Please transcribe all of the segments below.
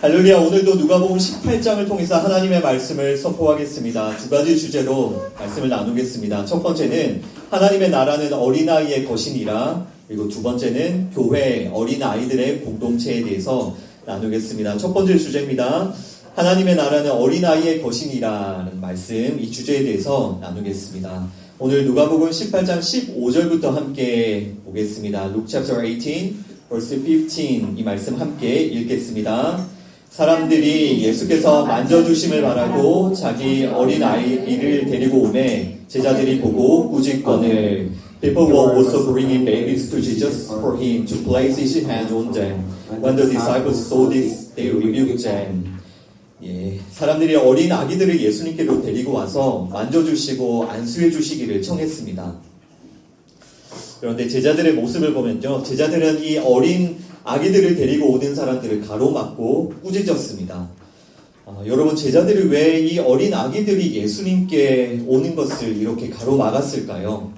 할렐루야. 오늘도 누가복음 18장을 통해서 하나님의 말씀을 선포하겠습니다. 두 가지 주제로 말씀을 나누겠습니다. 첫 번째는 하나님의 나라는 어린아이의 것이니라, 그리고 두 번째는 교회 어린아이들의 공동체에 대해서 나누겠습니다. 첫 번째 주제입니다. 하나님의 나라는 어린아이의 것이니라는 말씀, 이 주제에 대해서 나누겠습니다. 오늘 누가복음 18장 15절부터 함께 보겠습니다. Luke chapter 18, verse 15, 이 말씀 함께 읽겠습니다. 사람들이 예수께서 만져주심을 바라고 자기 어린아이를 데리고 오매 제자들이 보고 꾸짖거늘. People were also bringing babies to Jesus for him to place his hand on them. When the disciples saw this, they rebuked them. 사람들이 어린 아기들을 예수님께로 데리고 와서 만져주시고 안수해 주시기를 청했습니다. 그런데 제자들의 모습을 보면요, 제자들은 이 어린 아기들을 데리고 오는 사람들을 가로막고 꾸짖었습니다. 여러분, 제자들이 왜 이 어린 아기들이 예수님께 오는 것을 이렇게 가로막았을까요?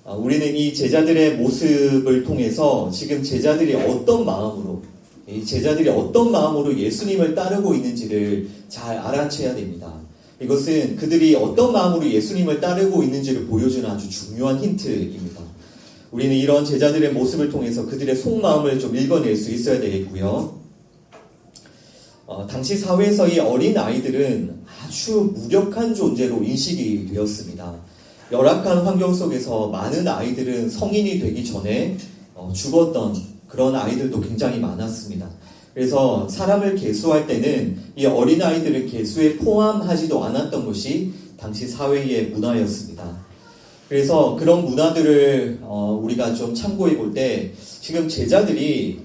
우리는 이 제자들의 모습을 통해서 지금 제자들이 어떤 마음으로 예수님을 따르고 있는지를 잘 알아채야 됩니다. 이것은 그들이 어떤 마음으로 예수님을 따르고 있는지를 보여주는 아주 중요한 힌트입니다. 우리는 이런 제자들의 모습을 통해서 그들의 속마음을 좀 읽어낼 수 있어야 되겠고요. 당시 사회에서 이 어린 아이들은 아주 무력한 존재로 인식이 되었습니다. 열악한 환경 속에서 많은 아이들은 성인이 되기 전에 죽었던 그런 아이들도 굉장히 많았습니다. 그래서 사람을 계수할 때는 이 어린 아이들을 계수에 포함하지도 않았던 것이 당시 사회의 문화였습니다. 그래서 그런 문화들을 우리가 좀 참고해 볼 때 지금 제자들이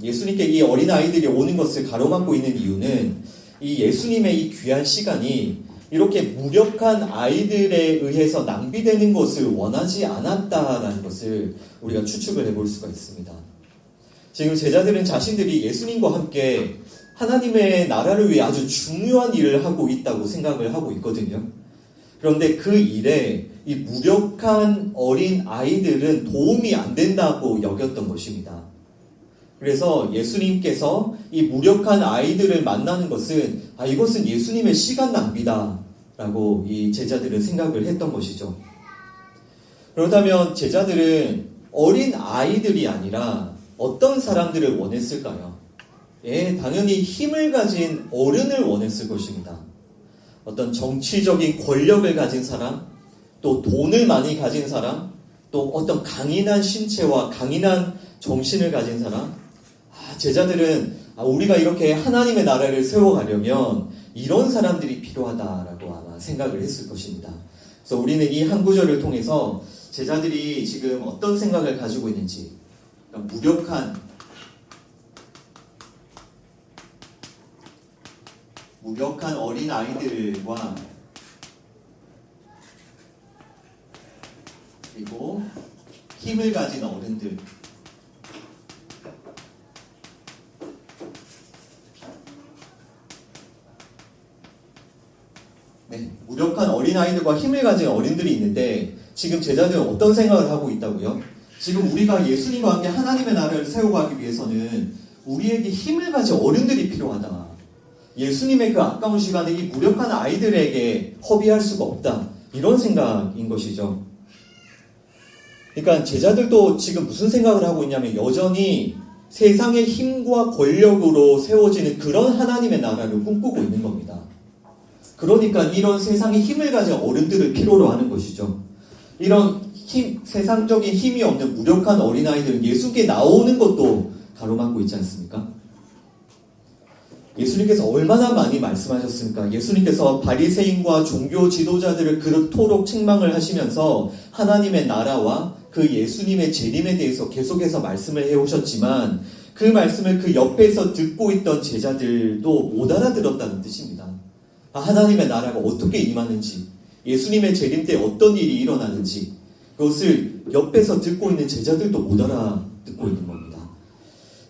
예수님께 이 어린 아이들이 오는 것을 가로막고 있는 이유는 이 예수님의 이 귀한 시간이 이렇게 무력한 아이들에 의해서 낭비되는 것을 원하지 않았다라는 것을 우리가 추측을 해볼 수가 있습니다. 지금 제자들은 자신들이 예수님과 함께 하나님의 나라를 위해 아주 중요한 일을 하고 있다고 생각을 하고 있거든요. 그런데 그 일에 이 무력한 어린 아이들은 도움이 안 된다고 여겼던 것입니다. 그래서 예수님께서 이 무력한 아이들을 만나는 것은 이것은 예수님의 시간 낭비다라고 이 제자들은 생각을 했던 것이죠. 그렇다면 제자들은 어린 아이들이 아니라 어떤 사람들을 원했을까요? 당연히 힘을 가진 어른을 원했을 것입니다. 어떤 정치적인 권력을 가진 사람, 또 돈을 많이 가진 사람, 또 어떤 강인한 신체와 강인한 정신을 가진 사람. 제자들은 우리가 이렇게 하나님의 나라를 세워가려면 이런 사람들이 필요하다라고 아마 생각을 했을 것입니다. 그래서 우리는 이 한 구절을 통해서 제자들이 지금 어떤 생각을 가지고 있는지, 무력한 어린 아이들과 그리고 힘을 가진 어른들, 무력한 어린 아이들과 힘을 가진 어른들이 있는데 지금 제자들은 어떤 생각을 하고 있다고요? 지금 우리가 예수님과 함께 하나님의 나라를 세워가기 위해서는 우리에게 힘을 가진 어른들이 필요하다. 예수님의 그 아까운 시간에 이 무력한 아이들에게 허비할 수가 없다. 이런 생각인 것이죠. 그러니까 제자들도 지금 무슨 생각을 하고 있냐면 여전히 세상의 힘과 권력으로 세워지는 그런 하나님의 나라를 꿈꾸고 있는 겁니다. 그러니까 이런 세상의 힘을 가진 어른들을 필요로 하는 것이죠. 이런 세상적인 힘이 없는 무력한 어린아이들은 예수께 나오는 것도 가로막고 있지 않습니까? 예수님께서 얼마나 많이 말씀하셨습니까? 예수님께서 바리새인과 종교 지도자들을 그토록 책망을 하시면서 하나님의 나라와 그 예수님의 재림에 대해서 계속해서 말씀을 해오셨지만 그 말씀을 그 옆에서 듣고 있던 제자들도 못 알아들었다는 뜻입니다. 하나님의 나라가 어떻게 임하는지, 예수님의 재림 때 어떤 일이 일어나는지 그것을 옆에서 듣고 있는 제자들도 못 알아듣고 있는 겁니다.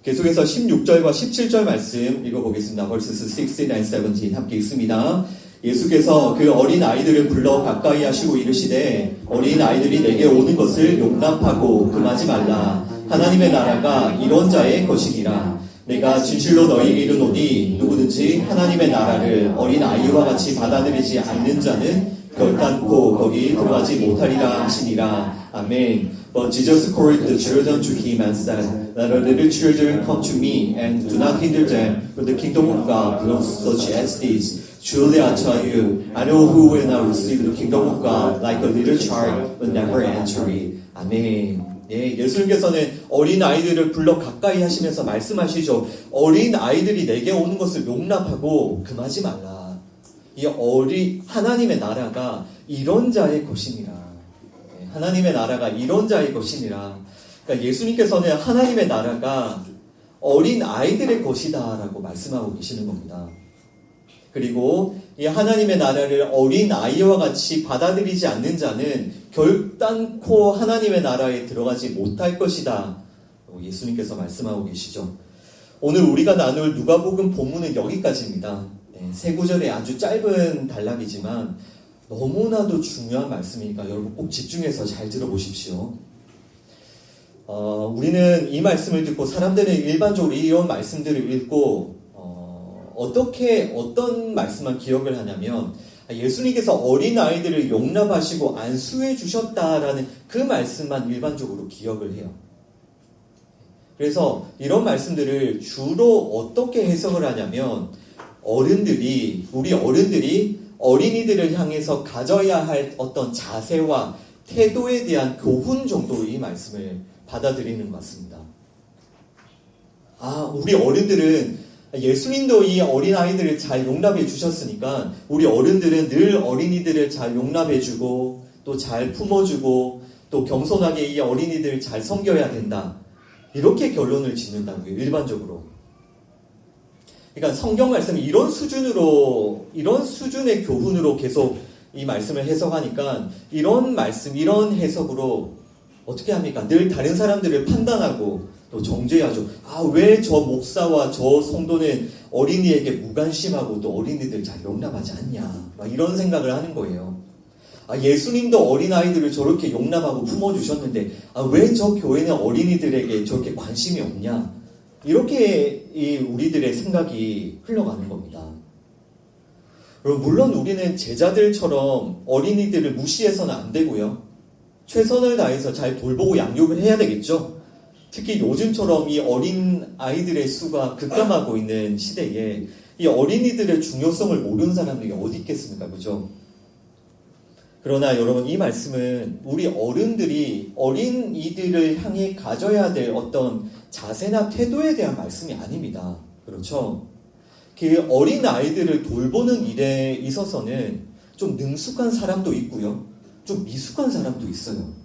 계속해서 16절과 17절 말씀 읽어보겠습니다. verses 16 and 17 함께 읽습니다. 예수께서 그 어린 아이들을 불러 가까이 하시고 이르시되 어린 아이들이 내게 오는 것을 용납하고 금하지 말라. 하나님의 나라가 이런 자의 것이니라. 내가 진실로 너희에게 이르노니 누구든지 하나님의 나라를 어린 아이와 같이 받아들이지 않는 자는 결단코 거기 들어가지 못하리라 하시니라. 아멘. But Jesus called the children to him and said, Let the little children come to me, and do not hinder them, for the kingdom of God belongs to such as these. Truly I tell you, I know who will not receive the kingdom of God like a little child will never enter it. 아멘. 예, 예수님께서는 어린 아이들을 불러 가까이 하시면서 말씀하시죠. 어린 아이들이 내게 오는 것을 용납하고 금하지 말라. 이 하나님의 나라가 이런 자의 것이니라. 예, 하나님의 나라가 이런 자의 것이니라. 그러니까 예수님께서는 하나님의 나라가 어린 아이들의 것이다라고 말씀하고 계시는 겁니다. 그리고 이 하나님의 나라를 어린 아이와 같이 받아들이지 않는 자는 결단코 하나님의 나라에 들어가지 못할 것이다. 예수님께서 말씀하고 계시죠. 오늘 우리가 나눌 누가복음 본문은 여기까지입니다. 네, 세 구절의 아주 짧은 단락이지만 너무나도 중요한 말씀이니까 여러분 꼭 집중해서 잘 들어보십시오. 우리는 이 말씀을 듣고 사람들은 일반적으로 이런 말씀들을 읽고 어떤 말씀만 기억을 하냐면 예수님께서 어린 아이들을 용납하시고 안수해 주셨다라는 그 말씀만 일반적으로 기억을 해요. 그래서 이런 말씀들을 주로 어떻게 해석을 하냐면 우리 어른들이 어린이들을 향해서 가져야 할 어떤 자세와 태도에 대한 교훈 정도로 이 말씀을 받아들이는 것 같습니다. 우리 어른들은 예수님도 이 어린아이들을 잘 용납해 주셨으니까 우리 어른들은 늘 어린이들을 잘 용납해 주고 또 잘 품어주고 또 겸손하게 이 어린이들을 잘 섬겨야 된다. 이렇게 결론을 짓는다고요. 일반적으로. 그러니까 성경 말씀이 이런 수준의 교훈으로 계속 이 말씀을 해석하니까 이런 말씀, 이런 해석으로 어떻게 합니까? 늘 다른 사람들을 판단하고 또 정죄하죠. 왜 저 목사와 저 성도는 어린이에게 무관심하고 또 어린이들 잘 용납하지 않냐. 막 이런 생각을 하는 거예요. 예수님도 어린아이들을 저렇게 용납하고 품어주셨는데 왜 저 교회는 어린이들에게 저렇게 관심이 없냐. 이렇게 우리들의 생각이 흘러가는 겁니다. 물론 우리는 제자들처럼 어린이들을 무시해서는 안 되고요. 최선을 다해서 잘 돌보고 양육을 해야 되겠죠. 특히 요즘처럼 이 어린 아이들의 수가 급감하고 있는 시대에 이 어린이들의 중요성을 모르는 사람들이 어디 있겠습니까? 그죠? 그러나 여러분 이 말씀은 우리 어른들이 어린이들을 향해 가져야 될 어떤 자세나 태도에 대한 말씀이 아닙니다. 그렇죠? 그 어린 아이들을 돌보는 일에 있어서는 좀 능숙한 사람도 있고요. 좀 미숙한 사람도 있어요.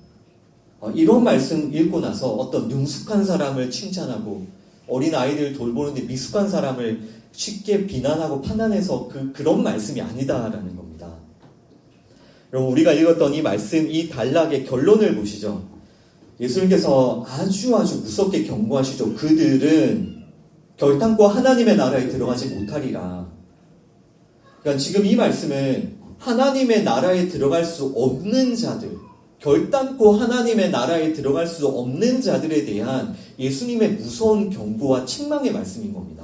이런 말씀 읽고 나서 어떤 능숙한 사람을 칭찬하고 어린 아이들을 돌보는데 미숙한 사람을 쉽게 비난하고 판단해서 그런 말씀이 아니다라는 겁니다. 여러분 우리가 읽었던 이 말씀, 이 단락의 결론을 보시죠. 예수님께서 아주 무섭게 경고하시죠. 그들은 결단코 하나님의 나라에 들어가지 못하리라. 그러니까 지금 이 말씀은 하나님의 나라에 들어갈 수 없는 자들, 결단코 하나님의 나라에 들어갈 수 없는 자들에 대한 예수님의 무서운 경고와 책망의 말씀인 겁니다.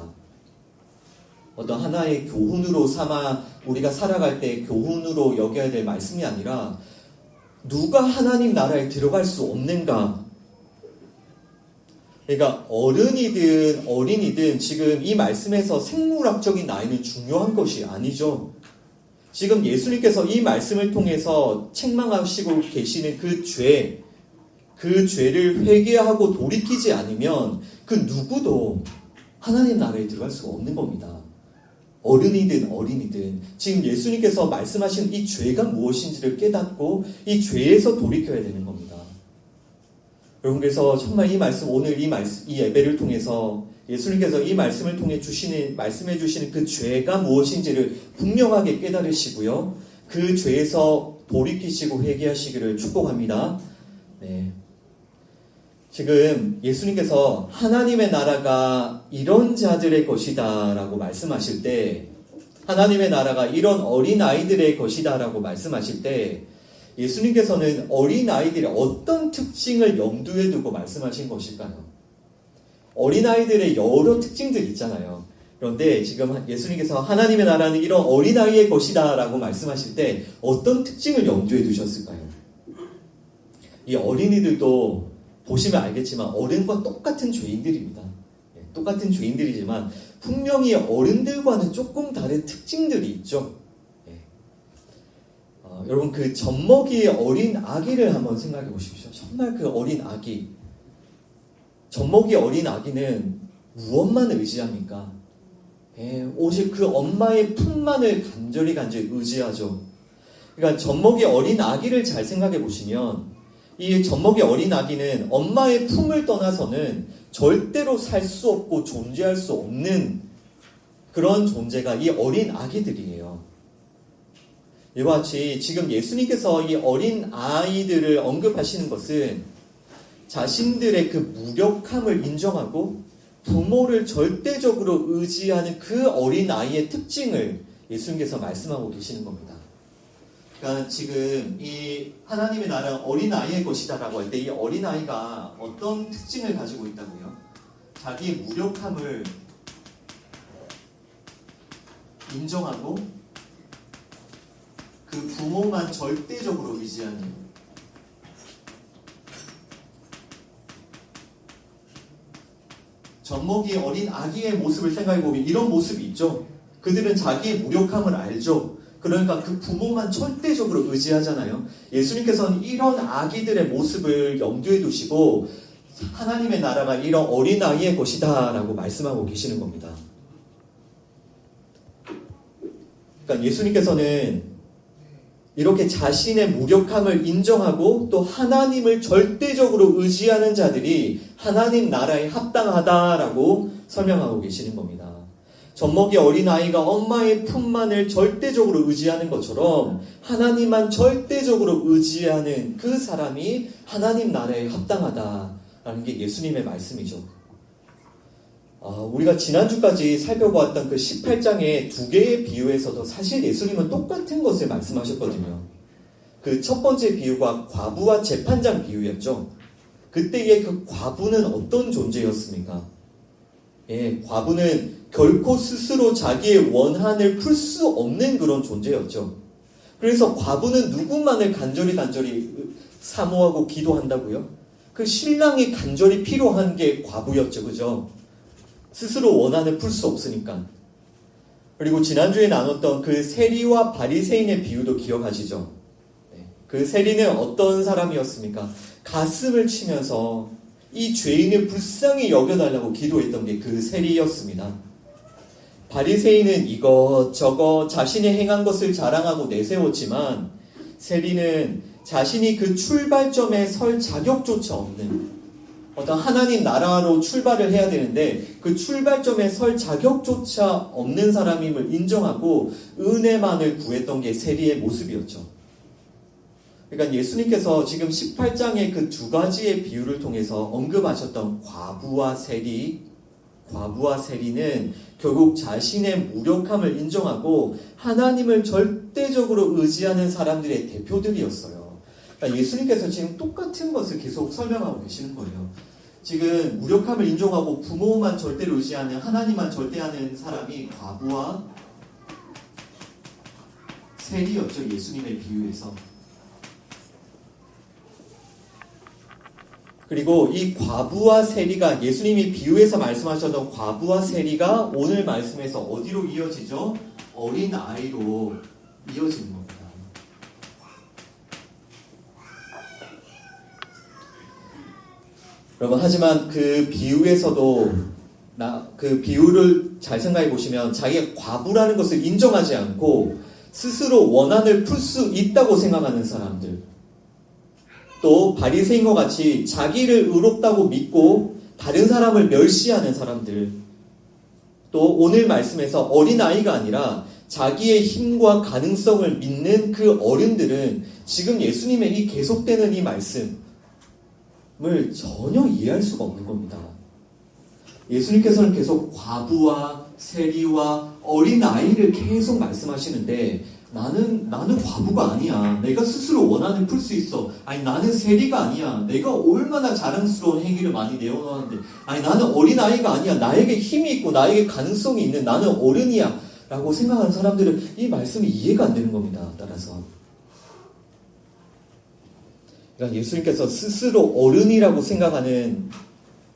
어떤 하나의 교훈으로 삼아 우리가 살아갈 때 교훈으로 여겨야 될 말씀이 아니라 누가 하나님 나라에 들어갈 수 없는가? 그러니까 어른이든 어린이든 지금 이 말씀에서 생물학적인 나이는 중요한 것이 아니죠. 지금 예수님께서 이 말씀을 통해서 책망하시고 계시는 그 죄를 회개하고 돌이키지 않으면 그 누구도 하나님 나라에 들어갈 수가 없는 겁니다. 어른이든 어린이든 지금 예수님께서 말씀하신 이 죄가 무엇인지를 깨닫고 이 죄에서 돌이켜야 되는 겁니다. 여러분 그래서 정말 이 말씀 오늘 이 예배를 통해서 예수님께서 이 말씀을 통해 말씀해 주시는 그 죄가 무엇인지를 분명하게 깨달으시고요. 그 죄에서 돌이키시고 회개하시기를 축복합니다. 네. 지금 예수님께서 하나님의 나라가 이런 자들의 것이다 라고 말씀하실 때 하나님의 나라가 이런 어린아이들의 것이다 라고 말씀하실 때 예수님께서는 어린아이들의 어떤 특징을 염두에 두고 말씀하신 것일까요? 어린아이들의 여러 특징들이 있잖아요. 그런데 지금 예수님께서 하나님의 나라는 이런 어린아이의 것이다 라고 말씀하실 때 어떤 특징을 염두에 두셨을까요? 이 어린이들도 보시면 알겠지만 어른과 똑같은 죄인들입니다. 똑같은 죄인들이지만 분명히 어른들과는 조금 다른 특징들이 있죠. 여러분 그 젖먹이의 어린 아기를 한번 생각해 보십시오. 정말 그 어린 아기, 젖먹이 어린 아기는 무엇만 의지합니까? 오직 그 엄마의 품만을 간절히 의지하죠. 그러니까 젖먹이 어린 아기를 잘 생각해 보시면 이 젖먹이 어린 아기는 엄마의 품을 떠나서는 절대로 살 수 없고 존재할 수 없는 그런 존재가 이 어린 아기들이에요. 이와 같이 지금 예수님께서 이 어린 아이들을 언급하시는 것은 자신들의 그 무력함을 인정하고 부모를 절대적으로 의지하는 그 어린 아이의 특징을 예수님께서 말씀하고 계시는 겁니다. 그러니까 지금 이 하나님의 나라는 어린 아이의 것이다라고 할 때 이 어린 아이가 어떤 특징을 가지고 있다고요? 자기의 무력함을 인정하고 그 부모만 절대적으로 의지하는 젖먹이 어린 아기의 모습을 생각해보면 이런 모습이 있죠. 그들은 자기의 무력함을 알죠. 그러니까 그 부모만 절대적으로 의지하잖아요. 예수님께서는 이런 아기들의 모습을 염두에 두시고 하나님의 나라가 이런 어린아이의 것이다 라고 말씀하고 계시는 겁니다. 그러니까 예수님께서는 이렇게 자신의 무력함을 인정하고 또 하나님을 절대적으로 의지하는 자들이 하나님 나라에 합당하다라고 설명하고 계시는 겁니다. 젖먹이 어린아이가 엄마의 품만을 절대적으로 의지하는 것처럼 하나님만 절대적으로 의지하는 그 사람이 하나님 나라에 합당하다라는 게 예수님의 말씀이죠. 우리가 지난주까지 살펴보았던 그 18장의 두 개의 비유에서도 사실 예수님은 똑같은 것을 말씀하셨거든요. 그 첫 번째 비유가 과부와 재판장 비유였죠. 그때의 그 과부는 어떤 존재였습니까? 과부는 결코 스스로 자기의 원한을 풀 수 없는 그런 존재였죠. 그래서 과부는 누구만을 간절히 사모하고 기도한다고요? 그 신랑이 간절히 필요한 게 과부였죠. 그죠? 스스로 원한을 풀 수 없으니까. 그리고 지난주에 나눴던 그 세리와 바리새인의 비유도 기억하시죠? 그 세리는 어떤 사람이었습니까? 가슴을 치면서 이 죄인을 불쌍히 여겨달라고 기도했던 게 그 세리였습니다. 바리새인은 이것저것 자신이 행한 것을 자랑하고 내세웠지만 세리는 자신이 그 출발점에 설 자격조차 없는 어떤 하나님 나라로 출발을 해야 되는데 그 출발점에 설 자격조차 없는 사람임을 인정하고 은혜만을 구했던 게 세리의 모습이었죠. 그러니까 예수님께서 지금 18장의 그 두 가지의 비유를 통해서 언급하셨던 과부와 세리는 결국 자신의 무력함을 인정하고 하나님을 절대적으로 의지하는 사람들의 대표들이었어요. 그러니까 예수님께서 지금 똑같은 것을 계속 설명하고 계시는 거예요. 지금 무력함을 인정하고 부모만 절대로 의지하는 하나님만 절대하는 사람이 과부와 세리였죠. 예수님의 비유에서. 그리고 이 과부와 세리가 예수님이 비유에서 말씀하셨던 과부와 세리가 오늘 말씀에서 어디로 이어지죠? 어린 아이로 이어지는 겁니다. 여러분, 하지만 그 비유에서도 그 비유를 잘 생각해 보시면 자기가 과부라는 것을 인정하지 않고 스스로 원한을 풀 수 있다고 생각하는 사람들, 또 바리새인과 같이 자기를 의롭다고 믿고 다른 사람을 멸시하는 사람들, 또 오늘 말씀에서 어린아이가 아니라 자기의 힘과 가능성을 믿는 그 어른들은 지금 예수님의 이 계속되는 이 말씀을 전혀 이해할 수가 없는 겁니다. 예수님께서는 계속 과부와 세리와 어린아이를 계속 말씀하시는데 나는 과부가 아니야. 내가 스스로 원한을 풀 수 있어. 아니, 나는 세리가 아니야. 내가 얼마나 자랑스러운 행위를 많이 내어놓았는데. 아니, 나는 어린아이가 아니야. 나에게 힘이 있고 나에게 가능성이 있는 나는 어른이야. 라고 생각하는 사람들은 이 말씀이 이해가 안 되는 겁니다. 따라서. 그러니까 예수님께서 스스로 어른이라고 생각하는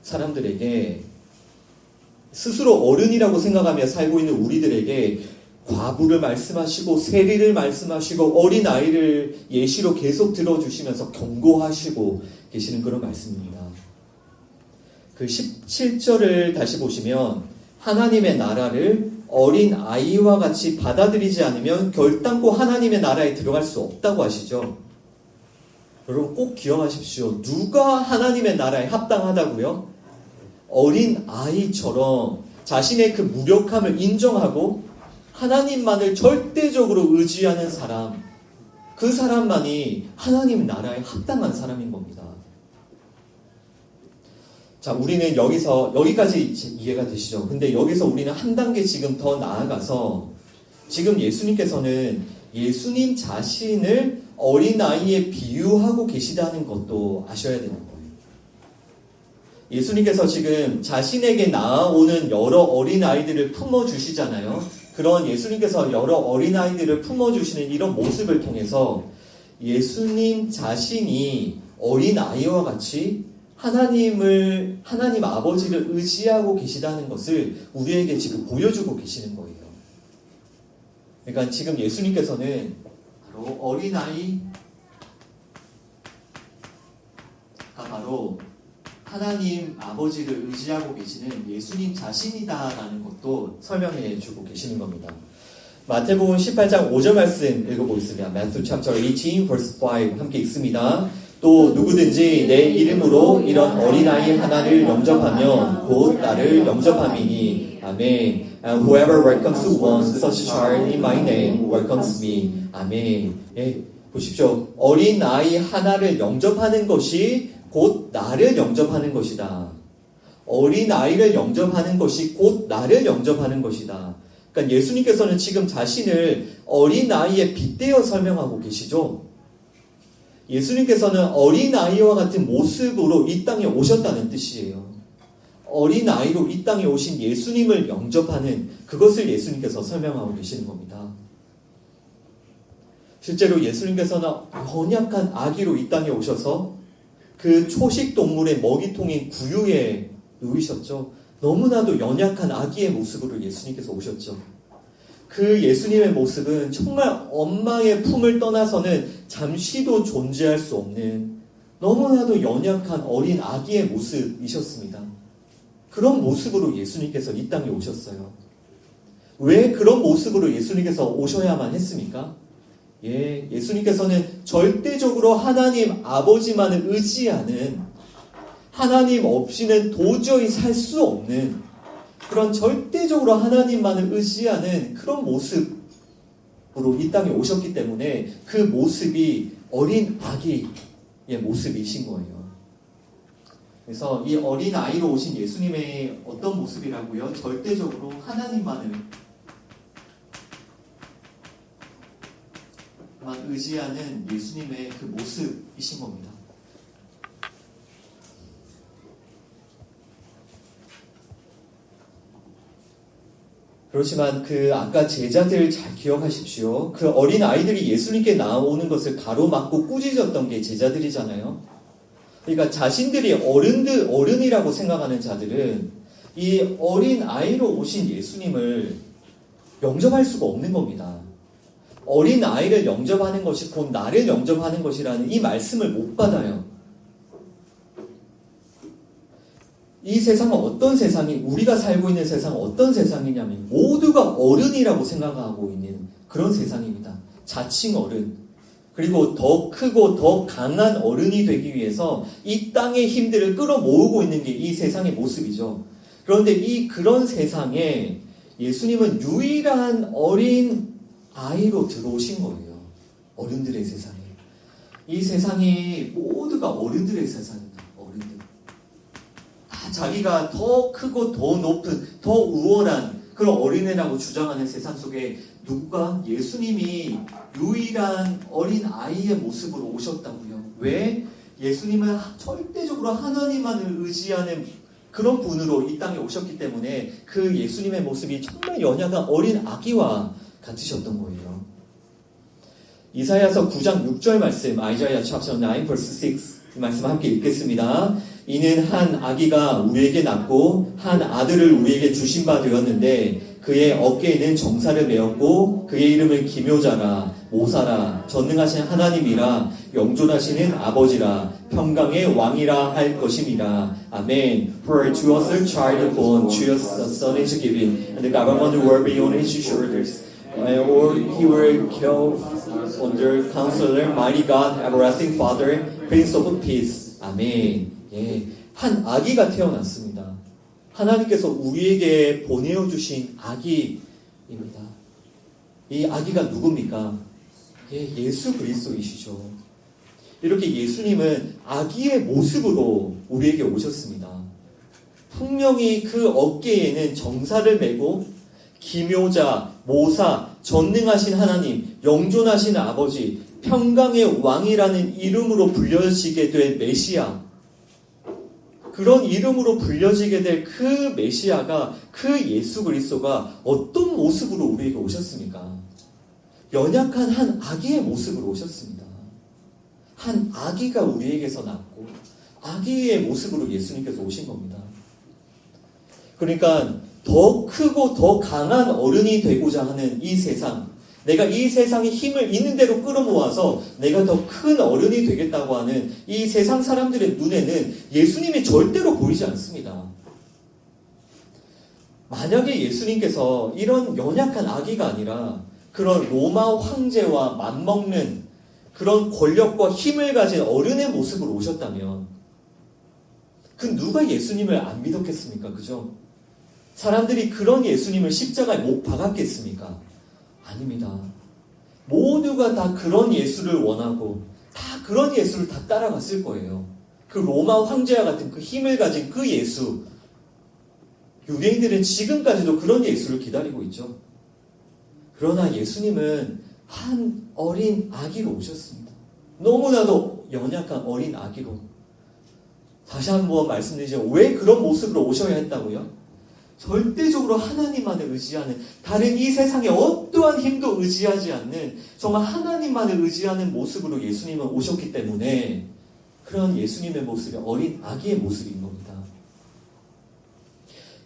사람들에게, 스스로 어른이라고 생각하며 살고 있는 우리들에게 과부를 말씀하시고 세리를 말씀하시고 어린아이를 예시로 계속 들어주시면서 경고하시고 계시는 그런 말씀입니다. 그 17절을 다시 보시면 하나님의 나라를 어린아이와 같이 받아들이지 않으면 결단코 하나님의 나라에 들어갈 수 없다고 하시죠. 여러분 꼭 기억하십시오. 누가 하나님의 나라에 합당하다고요? 어린아이처럼 자신의 그 무력함을 인정하고 하나님만을 절대적으로 의지하는 사람, 그 사람만이 하나님 나라에 합당한 사람인 겁니다. 자, 우리는 여기까지 이해가 되시죠? 근데 여기서 우리는 한 단계 지금 더 나아가서 지금 예수님께서는 예수님 자신을 어린아이에 비유하고 계시다는 것도 아셔야 되는 거예요. 예수님께서 지금 자신에게 나아오는 여러 어린아이들을 품어주시잖아요. 그런 예수님께서 여러 어린아이들을 품어주시는 이런 모습을 통해서 예수님 자신이 어린아이와 같이 하나님 아버지를 의지하고 계시다는 것을 우리에게 지금 보여주고 계시는 거예요. 그러니까 지금 예수님께서는 바로 어린아이가 바로 하나님 아버지를 의지하고 계시는 예수님 자신이다라는 것도 설명해 주고 계시는 겁니다. 마태복음 18장 5절 말씀 읽어보겠습니다. Matthew chapter 18 verse 5 함께 읽습니다. 또 누구든지 내 이름으로 이런 어린아이 하나를 영접하면 곧 나를 영접함이니. 아멘. And whoever welcomes one such child in my name welcomes me. 아멘. 예, 보십시오. 어린아이 하나를 영접하는 것이 곧 나를 영접하는 것이다. 어린아이를 영접하는 것이 곧 나를 영접하는 것이다. 그러니까 예수님께서는 지금 자신을 어린아이에 빗대어 설명하고 계시죠. 예수님께서는 어린아이와 같은 모습으로 이 땅에 오셨다는 뜻이에요. 어린아이로 이 땅에 오신 예수님을 영접하는 그것을 예수님께서 설명하고 계시는 겁니다. 실제로 예수님께서는 연약한 아기로 이 땅에 오셔서 그 초식 동물의 먹이통인 구유에 누이셨죠. 너무나도 연약한 아기의 모습으로 예수님께서 오셨죠. 그 예수님의 모습은 정말 엄마의 품을 떠나서는 잠시도 존재할 수 없는 너무나도 연약한 어린 아기의 모습이셨습니다. 그런 모습으로 예수님께서 이 땅에 오셨어요. 왜 그런 모습으로 예수님께서 오셔야만 했습니까? 예수님께서는 절대적으로 하나님 아버지만을 의지하는, 하나님 없이는 도저히 살 수 없는 그런 절대적으로 하나님만을 의지하는 그런 모습으로 이 땅에 오셨기 때문에 그 모습이 어린 아기의 모습이신 거예요. 그래서 이 어린 아이로 오신 예수님의 어떤 모습이라고요? 절대적으로 하나님만을 의지하는 예수님의 그 모습이신 겁니다. 그렇지만 아까 제자들 잘 기억하십시오. 그 어린 아이들이 예수님께 나오는 것을 가로막고 꾸짖었던 게 제자들이잖아요. 그러니까 자신들이 어른이라고 생각하는 자들은 이 어린 아이로 오신 예수님을 영접할 수가 없는 겁니다. 어린 아이를 영접하는 것이 곧 나를 영접하는 것이라는 이 말씀을 못 받아요. 이 세상은 어떤 세상이, 우리가 살고 있는 세상은 어떤 세상이냐면 모두가 어른이라고 생각하고 있는 그런 세상입니다. 자칭 어른. 그리고 더 크고 더 강한 어른이 되기 위해서 이 땅의 힘들을 끌어모으고 있는 게 이 세상의 모습이죠. 그런데 그런 세상에 예수님은 유일한 어린 아이로 들어오신 거예요. 어른들의 세상에. 이 세상이 모두가 어른들의 세상입니다. 어른들. 다 자기가 더 크고 더 높은, 더 우월한 그런 어린애라고 주장하는 세상 속에 누가 예수님이 유일한 어린 아이의 모습으로 오셨다고요. 왜? 예수님은 절대적으로 하나님만을 의지하는 그런 분으로 이 땅에 오셨기 때문에 그 예수님의 모습이 정말 연약한 어린 아기와 같으셨던 거예요. 이사야서 9장 6절 말씀, Isaiah chapter 9 verse 6 이 말씀 함께 읽겠습니다. 이는 한 아기가 우리에게 낳고 한 아들을 우리에게 주신 바 되었는데 그의 어깨에는 정사를 메었고 그의 이름을 기묘자라 모사라 전능하신 하나님이라 영존하시는 아버지라 평강의 왕이라 할 것임이라. 아멘. For to us a child born, to us a son is given, and the government will be on his shoulders. Or he will kill under Counselor, Mighty God, Everlasting Father, Prince of Peace. 아멘. 예, 한 아기가 태어났습니다. 하나님께서 우리에게 보내어주신 아기입니다. 이 아기가 누굽니까? 예, 예수 그리스도이시죠. 이렇게 예수님은 아기의 모습으로 우리에게 오셨습니다. 분명히 그 어깨에는 정사를 메고 기묘자, 모사, 전능하신 하나님, 영존하신 아버지, 평강의 왕이라는 이름으로 불려지게 될 메시아, 그런 이름으로 불려지게 될 그 메시아가, 그 예수 그리스도가 어떤 모습으로 우리에게 오셨습니까? 연약한 한 아기의 모습으로 오셨습니다. 한 아기가 우리에게서 낳고 아기의 모습으로 예수님께서 오신 겁니다. 그러니까 더 크고 더 강한 어른이 되고자 하는 이 세상, 내가 이 세상의 힘을 있는 대로 끌어모아서 내가 더 큰 어른이 되겠다고 하는 이 세상 사람들의 눈에는 예수님이 절대로 보이지 않습니다. 만약에 예수님께서 이런 연약한 아기가 아니라 그런 로마 황제와 맞먹는 그런 권력과 힘을 가진 어른의 모습으로 오셨다면 그 누가 예수님을 안 믿었겠습니까? 그죠? 사람들이 그런 예수님을 십자가에 못 박았겠습니까? 아닙니다. 모두가 다 그런 예수를 원하고 다 그런 예수를 다 따라갔을 거예요. 그 로마 황제와 같은 그 힘을 가진 그 예수, 유대인들은 지금까지도 그런 예수를 기다리고 있죠. 그러나 예수님은 한 어린 아기로 오셨습니다. 너무나도 연약한 어린 아기로. 다시 한번 말씀드리죠. 왜 그런 모습으로 오셔야 했다고요? 절대적으로 하나님만을 의지하는, 다른 이 세상의 어떠한 힘도 의지하지 않는 정말 하나님만을 의지하는 모습으로 예수님은 오셨기 때문에 그런 예수님의 모습이 어린 아기의 모습인 겁니다.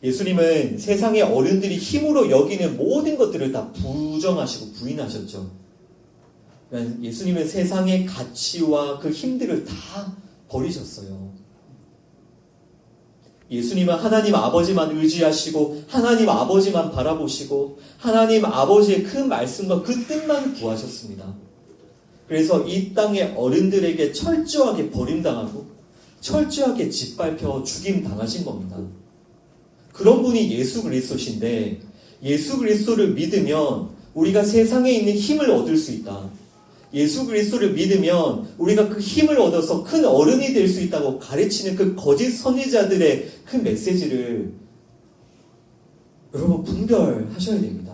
예수님은 세상의 어른들이 힘으로 여기는 모든 것들을 다 부정하시고 부인하셨죠. 예수님은 세상의 가치와 그 힘들을 다 버리셨어요. 예수님은 하나님 아버지만 의지하시고 하나님 아버지만 바라보시고 하나님 아버지의 그 말씀과 그 뜻만 구하셨습니다. 그래서 이 땅의 어른들에게 철저하게 버림당하고 철저하게 짓밟혀 죽임당하신 겁니다. 그런 분이 예수 그리스도신데 예수 그리스도를 믿으면 우리가 세상에 있는 힘을 얻을 수 있다. 예수 그리스도를 믿으면 우리가 그 힘을 얻어서 큰 어른이 될 수 있다고 가르치는 그 거짓 선지자들의 그 메시지를 여러분 분별하셔야 됩니다.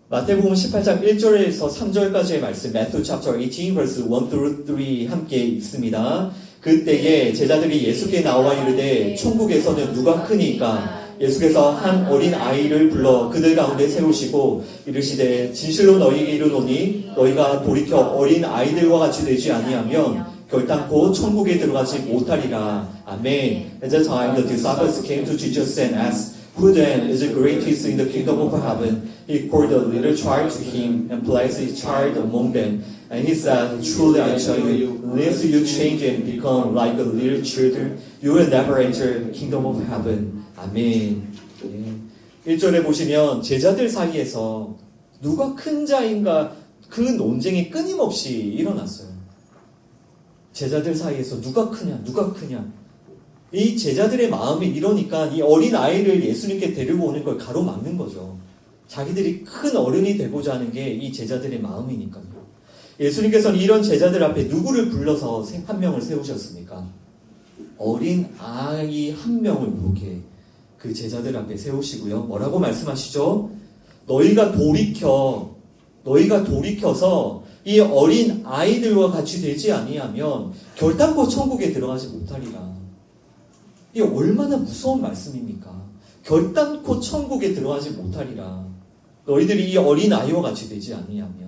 마태복음 18장 1절에서 3절까지의 말씀, Matthew chapter 18 verse 1 through 3 함께 읽습니다. 그때에 제자들이 예수께 나와 이르되 천국에서는 누가 크니까? 예수께서 한 어린 아이를 불러 그들 가운데 세우시고 이르시되 진실로 너희에게 이르노니 너희가 돌이켜 어린 아이들과 같이 되지 아니하면 결단코 천국에 들어가지 못하리라. 아멘. At the time the disciples came to Jesus and asked, Who then is the greatest in the kingdom of heaven? He called a little child to him and placed his child among them. And he said, Truly I tell you, unless you change and become like the little children, you will never enter the kingdom of heaven. 아멘. 1절에 보시면 제자들 사이에서 누가 큰 자인가 그 논쟁이 끊임없이 일어났어요. 제자들 사이에서 누가 크냐, 누가 크냐. 이 제자들의 마음이 이러니까 이 어린 아이를 예수님께 데리고 오는 걸 가로막는 거죠. 자기들이 큰 어른이 되고자 하는 게 이 제자들의 마음이니까요. 예수님께서는 이런 제자들 앞에 누구를 불러서 한 명을 세우셨습니까? 어린 아이 한 명을 이렇게 그 제자들 앞에 세우시고요. 뭐라고 말씀하시죠? 너희가 돌이켜서 이 어린 아이들과 같이 되지 아니하면 결단코 천국에 들어가지 못하리라. 이게 얼마나 무서운 말씀입니까? 결단코 천국에 들어가지 못하리라. 너희들이 이 어린 아이와 같이 되지 아니하면.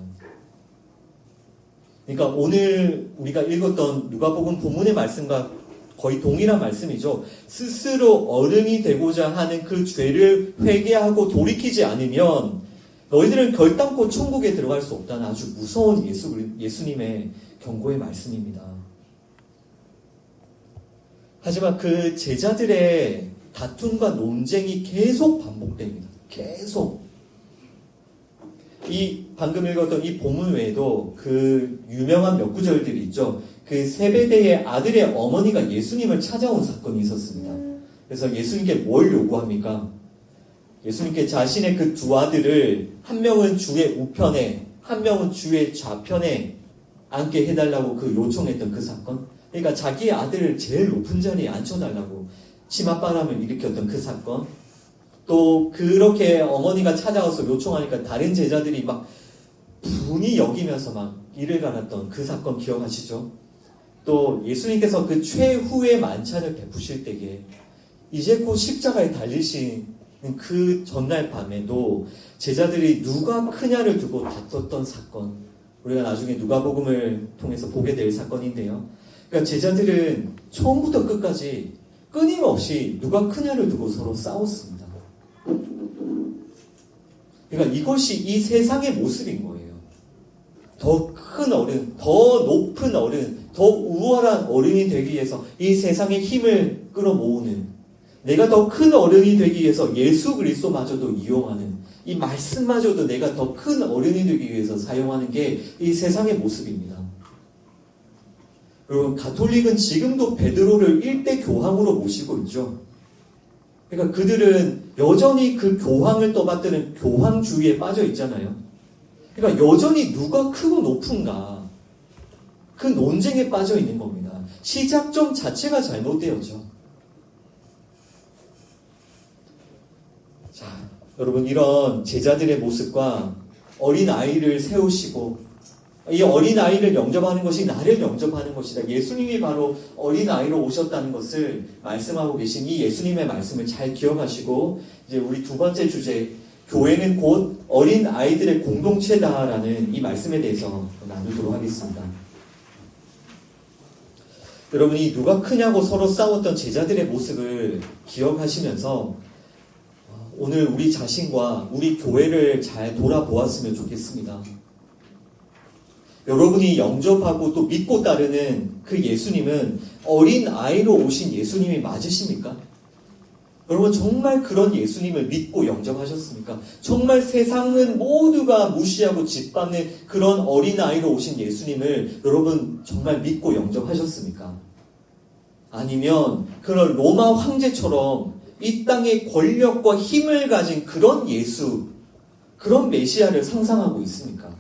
그러니까 오늘 우리가 읽었던 누가복음 본문의 말씀과 거의 동일한 말씀이죠. 스스로 어른이 되고자 하는 그 죄를 회개하고 돌이키지 않으면 너희들은 결단코 천국에 들어갈 수 없다는 아주 무서운 예수님의 경고의 말씀입니다. 하지만 그 제자들의 다툼과 논쟁이 계속 반복됩니다. 계속. 이 방금 읽었던 이 본문 외에도 그 유명한 몇 구절들이 있죠. 그 세베대의 아들의 어머니가 예수님을 찾아온 사건이 있었습니다. 그래서 예수님께 뭘 요구합니까? 예수님께 자신의 그 두 아들을 한 명은 주의 우편에 한 명은 주의 좌편에 앉게 해달라고 그 요청했던 그 사건. 그러니까 자기의 아들을 제일 높은 자리에 앉혀달라고 치맛바람을 일으켰던 그 사건. 또 그렇게 어머니가 찾아와서 요청하니까 다른 제자들이 막 분이 여기면서 막 이를 갈았던 그 사건 기억하시죠? 또 예수님께서 그 최후의 만찬을 베푸실 때에 이제 곧 십자가에 달리신 그 전날 밤에도 제자들이 누가 크냐를 두고 다퉜던 사건, 우리가 나중에 누가복음을 통해서 보게 될 사건인데요. 그러니까 제자들은 처음부터 끝까지 끊임없이 누가 크냐를 두고 서로 싸웠습니다. 그러니까 이것이 이 세상의 모습인 거예요. 더 큰 어른, 더 높은 어른, 더 우월한 어른이 되기 위해서 이 세상의 힘을 끌어모으는, 내가 더 큰 어른이 되기 위해서 예수 그리스도마저도 이용하는, 이 말씀마저도 내가 더 큰 어른이 되기 위해서 사용하는 게 이 세상의 모습입니다. 여러분, 가톨릭은 지금도 베드로를 일대 교황으로 모시고 있죠. 그러니까 그들은 여전히 그 교황을 떠받드는 교황주의에 빠져 있잖아요. 그러니까 여전히 누가 크고 높은가, 그 논쟁에 빠져 있는 겁니다. 시작점 자체가 잘못되었죠. 자, 여러분, 이런 제자들의 모습과 어린 아이를 세우시고 이 어린 아이를 영접하는 것이 나를 영접하는 것이다. 예수님이 바로 어린 아이로 오셨다는 것을 말씀하고 계신 이 예수님의 말씀을 잘 기억하시고, 이제 우리 두 번째 주제, 교회는 곧 어린 아이들의 공동체다라는 이 말씀에 대해서 나누도록 하겠습니다. 여러분이 누가 크냐고 서로 싸웠던 제자들의 모습을 기억하시면서 오늘 우리 자신과 우리 교회를 잘 돌아보았으면 좋겠습니다. 여러분이 영접하고 또 믿고 따르는 그 예수님은 어린 아이로 오신 예수님이 맞으십니까? 여러분, 정말 그런 예수님을 믿고 영접하셨습니까? 정말 세상은 모두가 무시하고 짓밟는 그런 어린 아이로 오신 예수님을 여러분 정말 믿고 영접하셨습니까? 아니면 그런 로마 황제처럼 이 땅의 권력과 힘을 가진 그런 예수, 그런 메시아를 상상하고 있습니까?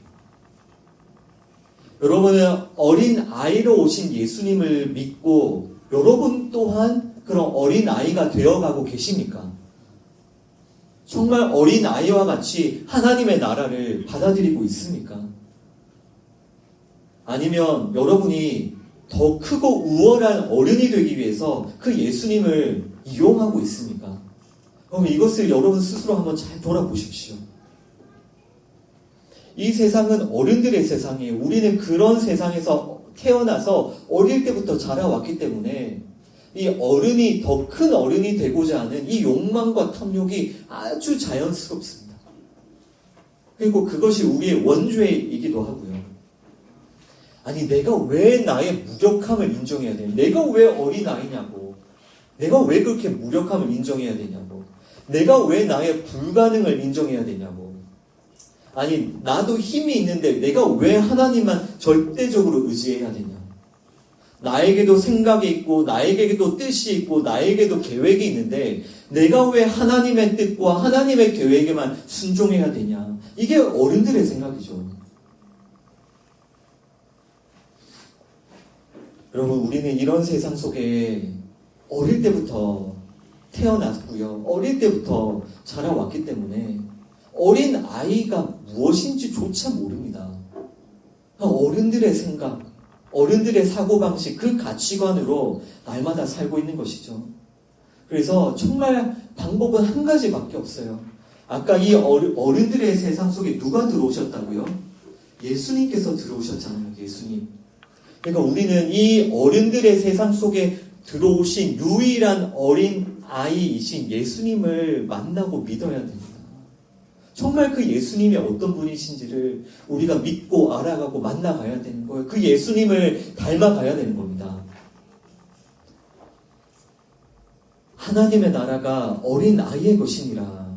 여러분은 어린 아이로 오신 예수님을 믿고 여러분 또한 그런 어린 아이가 되어가고 계십니까? 정말 어린 아이와 같이 하나님의 나라를 받아들이고 있습니까? 아니면 여러분이 더 크고 우월한 어른이 되기 위해서 그 예수님을 이용하고 있습니까? 그럼 이것을 여러분 스스로 한번 잘 돌아보십시오. 이 세상은 어른들의 세상이에요. 우리는 그런 세상에서 태어나서 어릴 때부터 자라왔기 때문에 이 어른이 더 큰 어른이 되고자 하는 이 욕망과 탐욕이 아주 자연스럽습니다. 그리고 그것이 우리의 원죄이기도 하고요. 아니, 내가 왜 나의 무력함을 인정해야 되냐? 내가 왜 어린아이냐고. 내가 왜 그렇게 무력함을 인정해야 되냐고. 내가 왜 나의 불가능을 인정해야 되냐고. 아니, 나도 힘이 있는데 내가 왜 하나님만 절대적으로 의지해야 되냐. 나에게도 생각이 있고 나에게도 뜻이 있고 나에게도 계획이 있는데 내가 왜 하나님의 뜻과 하나님의 계획에만 순종해야 되냐. 이게 어른들의 생각이죠. 여러분, 우리는 이런 세상 속에 어릴 때부터 태어났고요. 어릴 때부터 자라왔기 때문에 어린 아이가 무엇인지조차 모릅니다. 어른들의 생각, 어른들의 사고방식, 그 가치관으로 날마다 살고 있는 것이죠. 그래서 정말 방법은 한 가지밖에 없어요. 아까 이 어른들의 세상 속에 누가 들어오셨다고요? 예수님께서 들어오셨잖아요. 예수님. 그러니까 우리는 이 어른들의 세상 속에 들어오신 유일한 어린 아이이신 예수님을 만나고 믿어야 됩니다. 정말 그 예수님이 어떤 분이신지를 우리가 믿고 알아가고 만나가야 되는 거예요. 그 예수님을 닮아가야 되는 겁니다. 하나님의 나라가 어린 아이의 것이니라.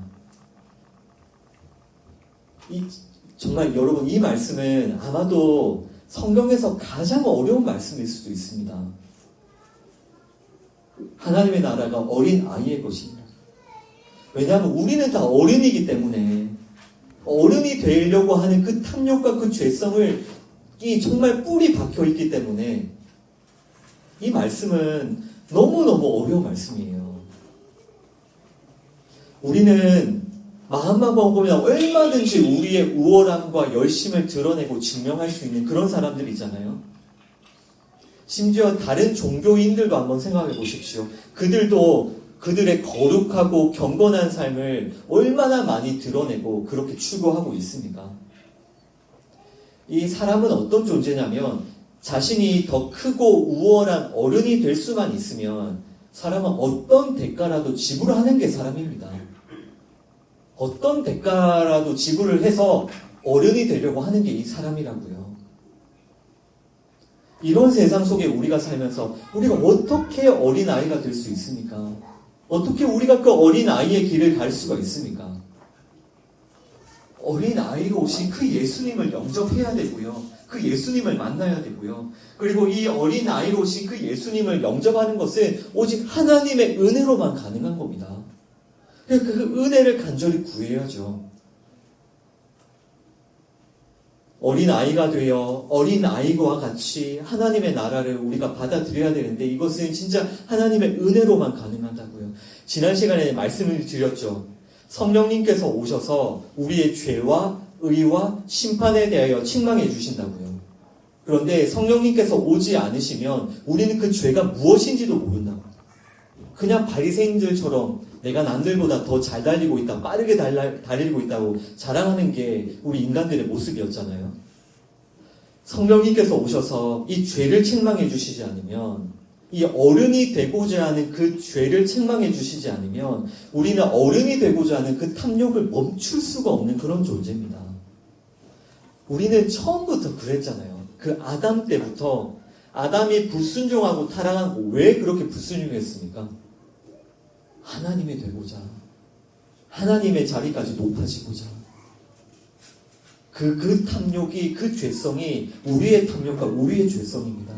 정말 여러분, 이 말씀은 아마도 성경에서 가장 어려운 말씀일 수도 있습니다. 하나님의 나라가 어린 아이의 것입니다. 왜냐하면 우리는 다 어른이기 때문에 어른이 되려고 하는 그 탐욕과 그 죄성을 정말 뿌리 박혀 있기 때문에 이 말씀은 너무너무 어려운 말씀이에요. 우리는 마음만 먹으면 얼마든지 우리의 우월함과 열심을 드러내고 증명할 수 있는 그런 사람들이잖아요. 심지어 다른 종교인들도 한번 생각해 보십시오. 그들도 그들의 거룩하고 경건한 삶을 얼마나 많이 드러내고 그렇게 추구하고 있습니까? 이 사람은 어떤 존재냐면 자신이 더 크고 우월한 어른이 될 수만 있으면 사람은 어떤 대가라도 지불하는 게 사람입니다. 어떤 대가라도 지불을 해서 어른이 되려고 하는 게 이 사람이라고요. 이런 세상 속에 우리가 살면서 우리가 어떻게 어린아이가 될 수 있습니까? 어떻게 우리가 그 어린아이의 길을 갈 수가 있습니까? 어린아이로 오신 그 예수님을 영접해야 되고요. 그 예수님을 만나야 되고요. 그리고 이 어린아이로 오신 그 예수님을 영접하는 것은 오직 하나님의 은혜로만 가능한 겁니다. 그 은혜를 간절히 구해야죠. 어린아이가 되어 어린아이와 같이 하나님의 나라를 우리가 받아들여야 되는데 이것은 진짜 하나님의 은혜로만 가능하다고요. 지난 시간에 말씀을 드렸죠. 성령님께서 오셔서 우리의 죄와 의와 심판에 대하여 책망해 주신다고요. 그런데 성령님께서 오지 않으시면 우리는 그 죄가 무엇인지도 모른다고. 그냥 바리새인들처럼 내가 남들보다 더 잘 달리고 있다, 빠르게 달리고 있다고 자랑하는 게 우리 인간들의 모습이었잖아요. 성령님께서 오셔서 이 죄를 책망해 주시지 않으면, 이 어른이 되고자 하는 그 죄를 책망해 주시지 않으면 우리는 어른이 되고자 하는 그 탐욕을 멈출 수가 없는 그런 존재입니다. 우리는 처음부터 그랬잖아요. 그 아담 때부터 아담이 불순종하고 타락한 거 왜 그렇게 불순종했습니까? 하나님이 되고자, 하나님의 자리까지 높아지고자. 그 탐욕이, 그 죄성이 우리의 탐욕과 우리의 죄성입니다.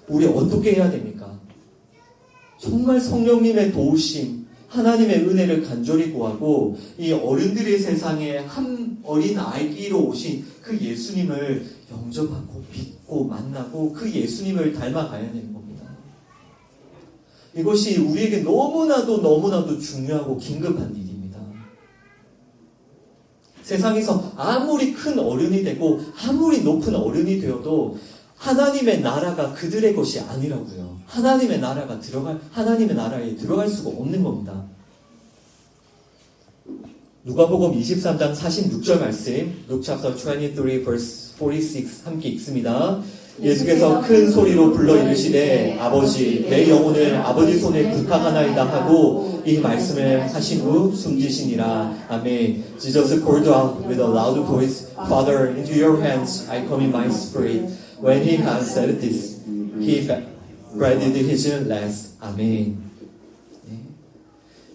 우리 어떻게 해야 됩니까? 정말 성령님의 도우심, 하나님의 은혜를 간절히 구하고 이 어른들의 세상에 한 어린 아기로 오신 그 예수님을 영접하고 믿고 만나고 그 예수님을 닮아가야 되는 겁니다. 이것이 우리에게 너무나도 중요하고 긴급한 일입니다. 세상에서 아무리 큰 어른이 되고 아무리 높은 어른이 되어도 하나님의 나라가 그들의 것이 아니라고요. 하나님의 나라에 들어갈 수가 없는 겁니다. 누가복음 23장 46절 말씀, Luke chapter 23 verse 46 함께 읽습니다. 예수께서 큰 소리로 불러 이르시되 아버지 내 영혼을 아버지 손에 부탁하나이다 하고 이 말씀을 하신 후 숨지시니라. 아멘. Jesus called out with a loud voice, Father, into your hands I commit my spirit. When he had said this, he breathed his last. 아멘.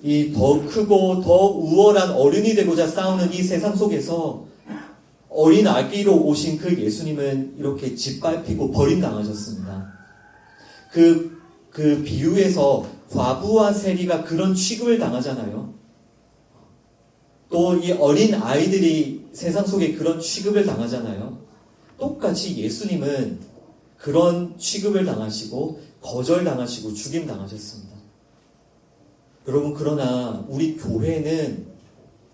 이 더 크고 더 우월한 어른이 되고자 싸우는 이 세상 속에서 어린 아기로 오신 그 예수님은 이렇게 짓밟히고 버림당하셨습니다. 그 비유에서 과부와 세리가 그런 취급을 당하잖아요. 또 이 어린 아이들이 세상 속에 그런 취급을 당하잖아요. 똑같이 예수님은 그런 취급을 당하시고 거절당하시고 죽임당하셨습니다. 여러분, 그러나 우리 교회는,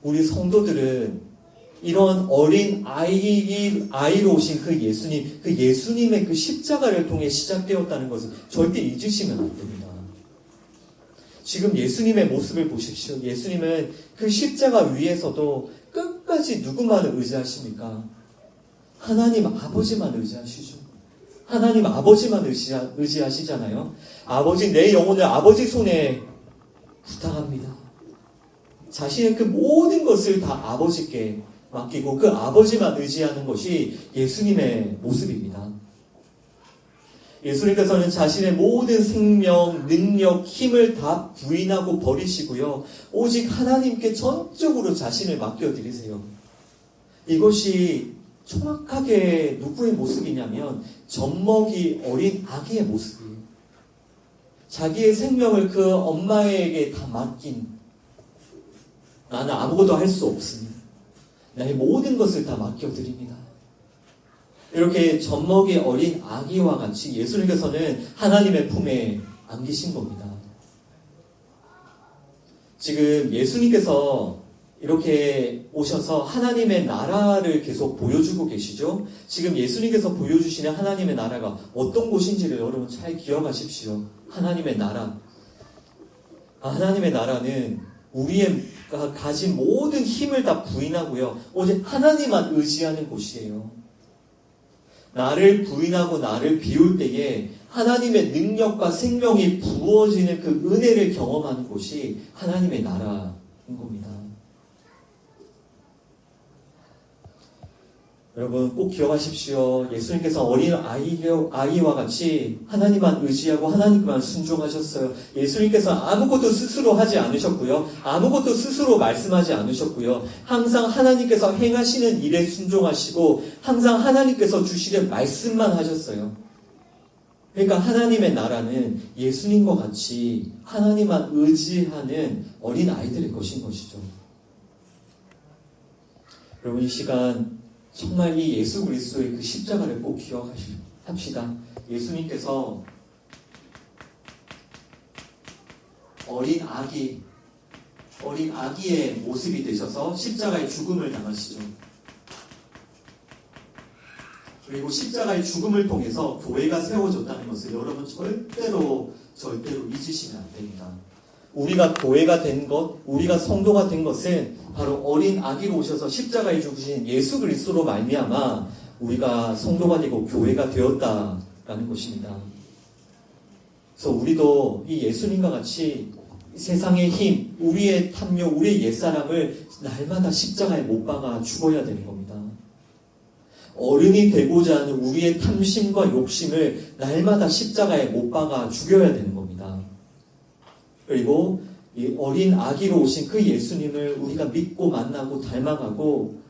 우리 성도들은 이런 어린 아이로 오신 그 예수님의 그 십자가를 통해 시작되었다는 것을 절대 잊으시면 안 됩니다. 지금 예수님의 모습을 보십시오. 예수님은 그 십자가 위에서도 끝까지 누구만을 의지하십니까? 하나님 아버지만 의지하시죠. 하나님 아버지만 의지하시잖아요. 아버지, 내 영혼을 아버지 손에 부탁합니다. 자신의 그 모든 것을 다 아버지께 맡기고 그 아버지만 의지하는 것이 예수님의 모습입니다. 예수님께서는 자신의 모든 생명, 능력, 힘을 다 부인하고 버리시고요. 오직 하나님께 전적으로 자신을 맡겨드리세요. 이것이 정확하게 누구의 모습이냐면 젖먹이 어린 아기의 모습이에요. 자기의 생명을 그 엄마에게 다 맡긴, 나는 아무것도 할 수 없으니 나의 모든 것을 다 맡겨드립니다. 이렇게 젖먹이 어린 아기와 같이 예수님께서는 하나님의 품에 안기신 겁니다. 지금 예수님께서 이렇게 오셔서 하나님의 나라를 계속 보여주고 계시죠. 지금 예수님께서 보여주시는 하나님의 나라가 어떤 곳인지를 여러분 잘 기억하십시오. 하나님의 나라. 하나님의 나라는 우리가 가진 모든 힘을 다 부인하고요. 오직 하나님만 의지하는 곳이에요. 나를 부인하고 나를 비울 때에 하나님의 능력과 생명이 부어지는 그 은혜를 경험하는 곳이 하나님의 나라인 겁니다. 여러분 꼭 기억하십시오. 예수님께서 어린 아이와 같이 하나님만 의지하고 하나님만 순종하셨어요. 예수님께서 아무것도 스스로 하지 않으셨고요. 아무것도 스스로 말씀하지 않으셨고요. 항상 하나님께서 행하시는 일에 순종하시고 항상 하나님께서 주시는 말씀만 하셨어요. 그러니까 하나님의 나라는 예수님과 같이 하나님만 의지하는 어린 아이들의 것인 것이죠. 여러분 이 시간 정말 이 예수 그리스도의 그 십자가를 꼭 기억합시다. 예수님께서 어린 아기의 모습이 되셔서 십자가의 죽음을 당하시죠. 그리고 십자가의 죽음을 통해서 교회가 세워졌다는 것을 여러분 절대로 잊으시면 안 됩니다. 우리가 교회가 된 것, 우리가 성도가 된 것은 바로 어린 아기로 오셔서 십자가에 죽으신 예수 그리스도로 말미암아 우리가 성도가 되고 교회가 되었다라는 것입니다. 그래서 우리도 이 예수님과 같이 세상의 힘, 우리의 탐욕, 우리의 옛사람을 날마다 십자가에 못 박아 죽어야 되는 겁니다. 어른이 되고자 하는 우리의 탐심과 욕심을 날마다 십자가에 못 박아 죽여야 되는 겁니다. 그리고 이 어린 아기로 오신 그 예수님을 우리가 믿고 만나고 닮아가고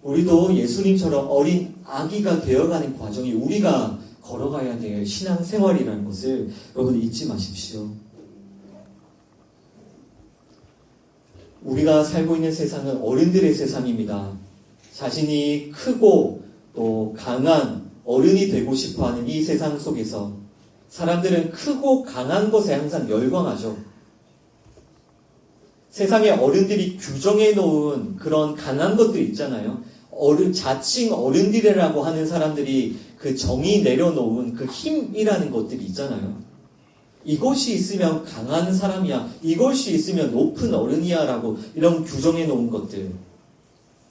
우리도 예수님처럼 어린 아기가 되어가는 과정이 우리가 걸어가야 될 신앙생활이라는 것을 여러분 잊지 마십시오. 우리가 살고 있는 세상은 어른들의 세상입니다. 자신이 크고 또 강한 어른이 되고 싶어하는 이 세상 속에서 사람들은 크고 강한 것에 항상 열광하죠. 세상의 어른들이 규정해 놓은 그런 강한 것들 있잖아요. 자칭 어른들이라고 하는 사람들이 그 정의 내려놓은 그 힘이라는 것들이 있잖아요. 이것이 있으면 강한 사람이야. 이것이 있으면 높은 어른이야. 라고 이런 규정해 놓은 것들.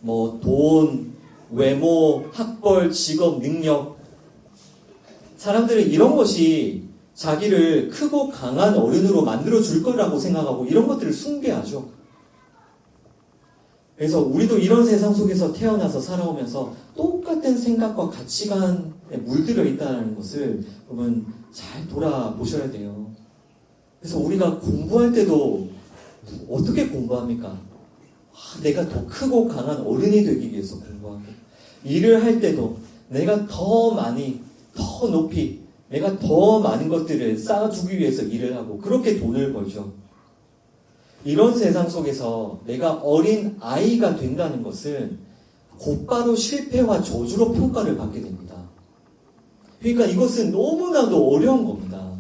뭐 돈, 외모, 학벌, 직업, 능력. 사람들은 이런 것이 자기를 크고 강한 어른으로 만들어줄 거라고 생각하고 이런 것들을 숭배하죠. 그래서 우리도 이런 세상 속에서 태어나서 살아오면서 똑같은 생각과 가치관에 물들어 있다는 것을 여러분 잘 돌아보셔야 돼요. 그래서 우리가 공부할 때도 어떻게 공부합니까? 내가 더 크고 강한 어른이 되기 위해서 공부하고, 일을 할 때도 내가 더 많이, 더 높이, 내가 더 많은 것들을 쌓아주기 위해서 일을 하고 그렇게 돈을 벌죠. 이런 세상 속에서 내가 어린 아이가 된다는 것은 곧바로 실패와 저주로 평가를 받게 됩니다. 그러니까 이것은 너무나도 어려운 겁니다.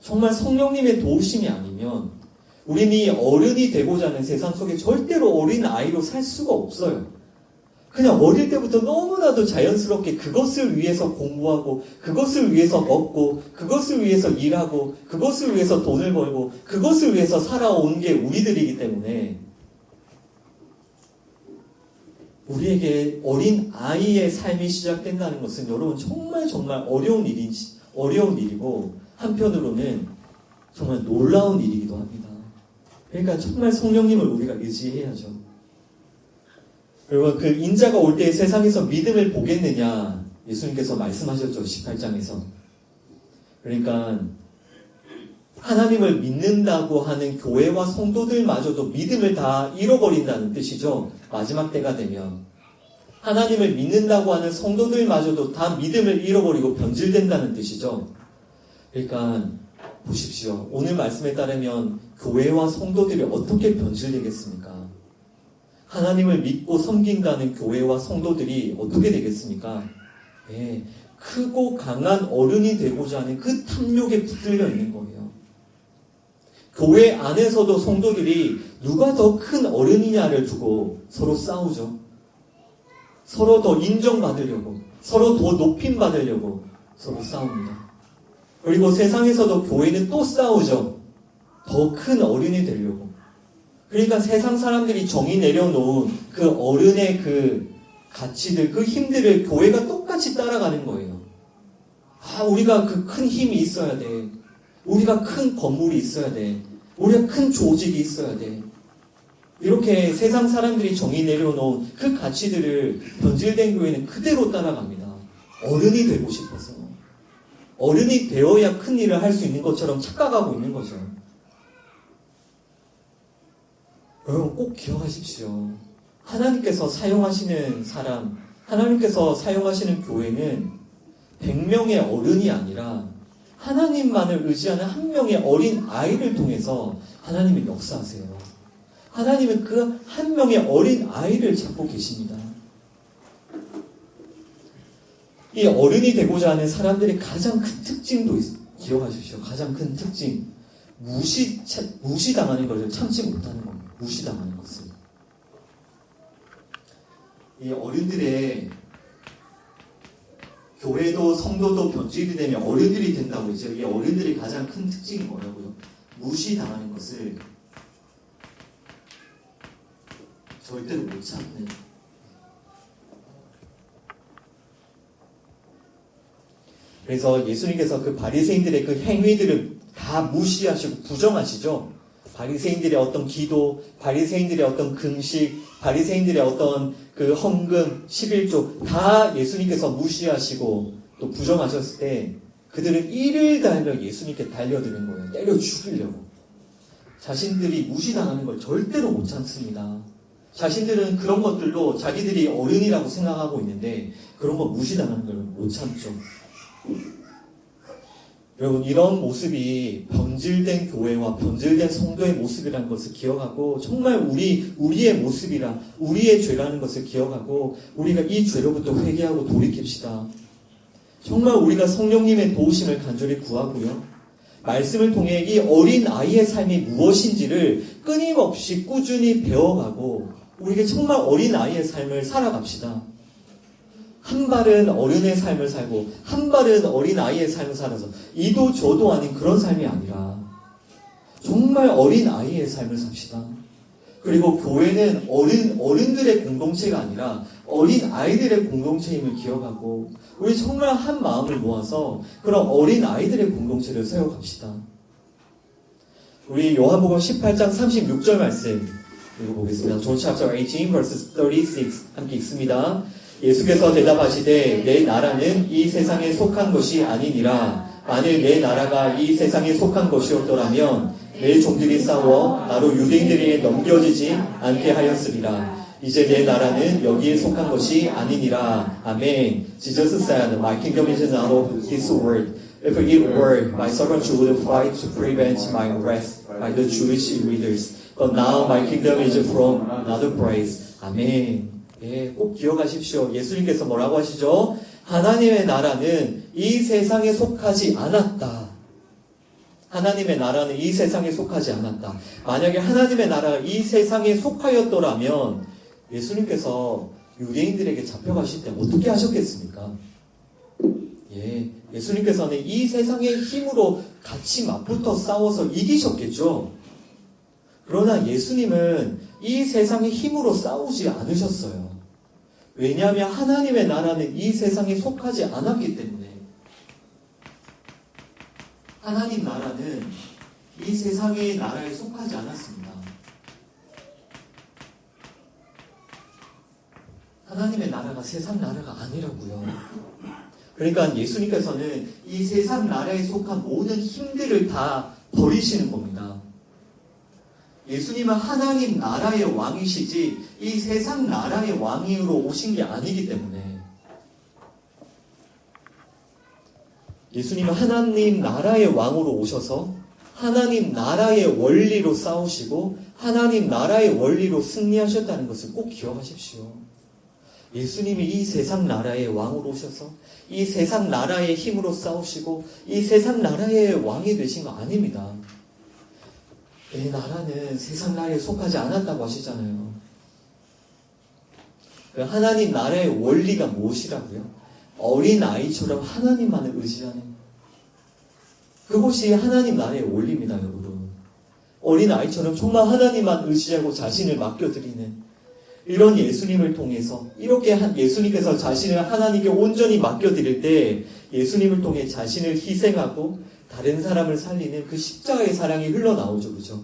정말 성령님의 도우심이 아니면 우리는 이 어른이 되고자 하는 세상 속에 절대로 어린 아이로 살 수가 없어요. 그냥 어릴 때부터 너무나도 자연스럽게 그것을 위해서 공부하고, 그것을 위해서 먹고, 그것을 위해서 일하고, 그것을 위해서 돈을 벌고, 그것을 위해서 살아온 게 우리들이기 때문에 우리에게 어린 아이의 삶이 시작된다는 것은 여러분 정말 어려운 일이고, 한편으로는 정말 놀라운 일이기도 합니다. 그러니까 정말 성령님을 우리가 의지해야죠. 여러분, 그 인자가 올 때 세상에서 믿음을 보겠느냐, 예수님께서 말씀하셨죠. 18장에서. 그러니까 하나님을 믿는다고 하는 교회와 성도들마저도 믿음을 다 잃어버린다는 뜻이죠. 마지막 때가 되면 하나님을 믿는다고 하는 성도들마저도 다 믿음을 잃어버리고 변질된다는 뜻이죠. 그러니까 보십시오. 오늘 말씀에 따르면 교회와 성도들이 어떻게 변질되겠습니까? 하나님을 믿고 섬긴다는 교회와 성도들이 어떻게 되겠습니까? 네, 크고 강한 어른이 되고자 하는 그 탐욕에 붙들려 있는 거예요. 교회 안에서도 성도들이 누가 더 큰 어른이냐를 두고 서로 싸우죠. 서로 더 인정받으려고, 서로 더 높임 받으려고 서로 싸웁니다. 그리고 세상에서도 교회는 또 싸우죠. 더 큰 어른이 되려고. 그러니까 세상 사람들이 정의 내려놓은 그 어른의 그 가치들, 그 힘들을 교회가 똑같이 따라가는 거예요. 아, 우리가 그 큰 힘이 있어야 돼. 우리가 큰 건물이 있어야 돼. 우리가 큰 조직이 있어야 돼. 이렇게 세상 사람들이 정의 내려놓은 그 가치들을 변질된 교회는 그대로 따라갑니다. 어른이 되고 싶어서. 어른이 되어야 큰 일을 할 수 있는 것처럼 착각하고 있는 거죠. 여러분 꼭 기억하십시오. 하나님께서 사용하시는 사람, 하나님께서 사용하시는 교회는 100명의 어른이 아니라 하나님만을 의지하는 한 명의 어린 아이를 통해서 하나님은 역사하세요. 하나님은 그 한 명의 어린 아이를 잡고 계십니다. 이 어른이 되고자 하는 사람들의 가장 큰 특징도 기억하십시오. 가장 큰 특징. 무시당하는 것을 참지 못하는 겁니다. 무시당하는 것을. 이 어른들의 교회도 성도도 변질이 되면 어른들이 된다고 했죠. 이 어른들의 가장 큰 특징이 뭐라고요? 무시당하는 것을 절대로 못 참는. 그래서 예수님께서 그 바리새인들의 그 행위들을 다 무시하시고 부정하시죠. 바리새인들의 어떤 기도, 바리새인들의 어떤 금식, 바리새인들의 어떤 그 헌금, 11조 다 예수님께서 무시하시고 또 부정하셨을 때 그들은 이를 달려 예수님께 달려드는 거예요. 때려 죽이려고. 자신들이 무시당하는 걸 절대로 못 참습니다. 자신들은 그런 것들로 자기들이 어른이라고 생각하고 있는데 그런 거 무시당하는 걸 못 참죠. 여러분 이런 모습이 변질된 교회와 변질된 성도의 모습이라는 것을 기억하고 정말 우리의 모습이라 우리의 죄라는 것을 기억하고 우리가 이 죄로부터 회개하고 돌이킵시다. 정말 우리가 성령님의 도우심을 간절히 구하고요. 말씀을 통해 이 어린 아이의 삶이 무엇인지를 끊임없이 꾸준히 배워가고 우리가 정말 어린 아이의 삶을 살아갑시다. 한 발은 어른의 삶을 살고 한 발은 어린 아이의 삶을 살아서 이도 저도 아닌 그런 삶이 아니라 정말 어린 아이의 삶을 삽시다. 그리고 교회는 어른들의 공동체가 아니라 어린 아이들의 공동체임을 기억하고 우리 정말 한 마음을 모아서 그런 어린 아이들의 공동체를 세워갑시다. 우리 요한복음 18장 36절 말씀 읽어보겠습니다. John chapter 18 verses 36 함께 읽습니다. 예수께서 대답하시되 내 나라는 이 세상에 속한 것이 아니니라. 만일 내 나라가 이 세상에 속한 것이었더라면 내 종들이 싸워 나로 유대인들에게 넘겨지지 않게 하였으리라. 이제 내 나라는 여기에 속한 것이 아니니라. 아멘. Jesus said, My kingdom is not of this world. If it were, my servants would fight to prevent my arrest by the Jewish leaders. But now my kingdom is from another place. 아멘. 예, 꼭 기억하십시오. 예수님께서 뭐라고 하시죠? 하나님의 나라는 이 세상에 속하지 않았다. 하나님의 나라는 이 세상에 속하지 않았다. 만약에 하나님의 나라가 이 세상에 속하였더라면 예수님께서 유대인들에게 잡혀가실 때 어떻게 하셨겠습니까? 예수님께서는 이 세상의 힘으로 같이 맞붙어 싸워서 이기셨겠죠. 그러나 예수님은 이 세상의 힘으로 싸우지 않으셨어요. 왜냐하면 하나님의 나라는 이 세상에 속하지 않았기 때문에. 하나님 나라는 이 세상의 나라에 속하지 않았습니다. 하나님의 나라가 세상 나라가 아니라고요. 그러니까 예수님께서는 이 세상 나라에 속한 모든 힘들을 다 버리시는 겁니다. 예수님은 하나님 나라의 왕이시지 이 세상 나라의 왕으로 오신 게 아니기 때문에 예수님은 하나님 나라의 왕으로 오셔서 하나님 나라의 원리로 싸우시고 하나님 나라의 원리로 승리하셨다는 것을 꼭 기억하십시오. 예수님이 이 세상 나라의 왕으로 오셔서 이 세상 나라의 힘으로 싸우시고 이 세상 나라의 왕이 되신 거 아닙니다. 내 나라는 세상 나라에 속하지 않았다고 하시잖아요. 하나님 나라의 원리가 무엇이라고요? 어린 아이처럼 하나님만을 의지하는 그것이 하나님 나라의 원리입니다, 여러분. 어린 아이처럼 정말 하나님만 의지하고 자신을 맡겨드리는 이런 예수님을 통해서 이렇게 예수님께서 자신을 하나님께 온전히 맡겨드릴 때 예수님을 통해 자신을 희생하고 다른 사람을 살리는 그 십자가의 사랑이 흘러나오죠. 그죠?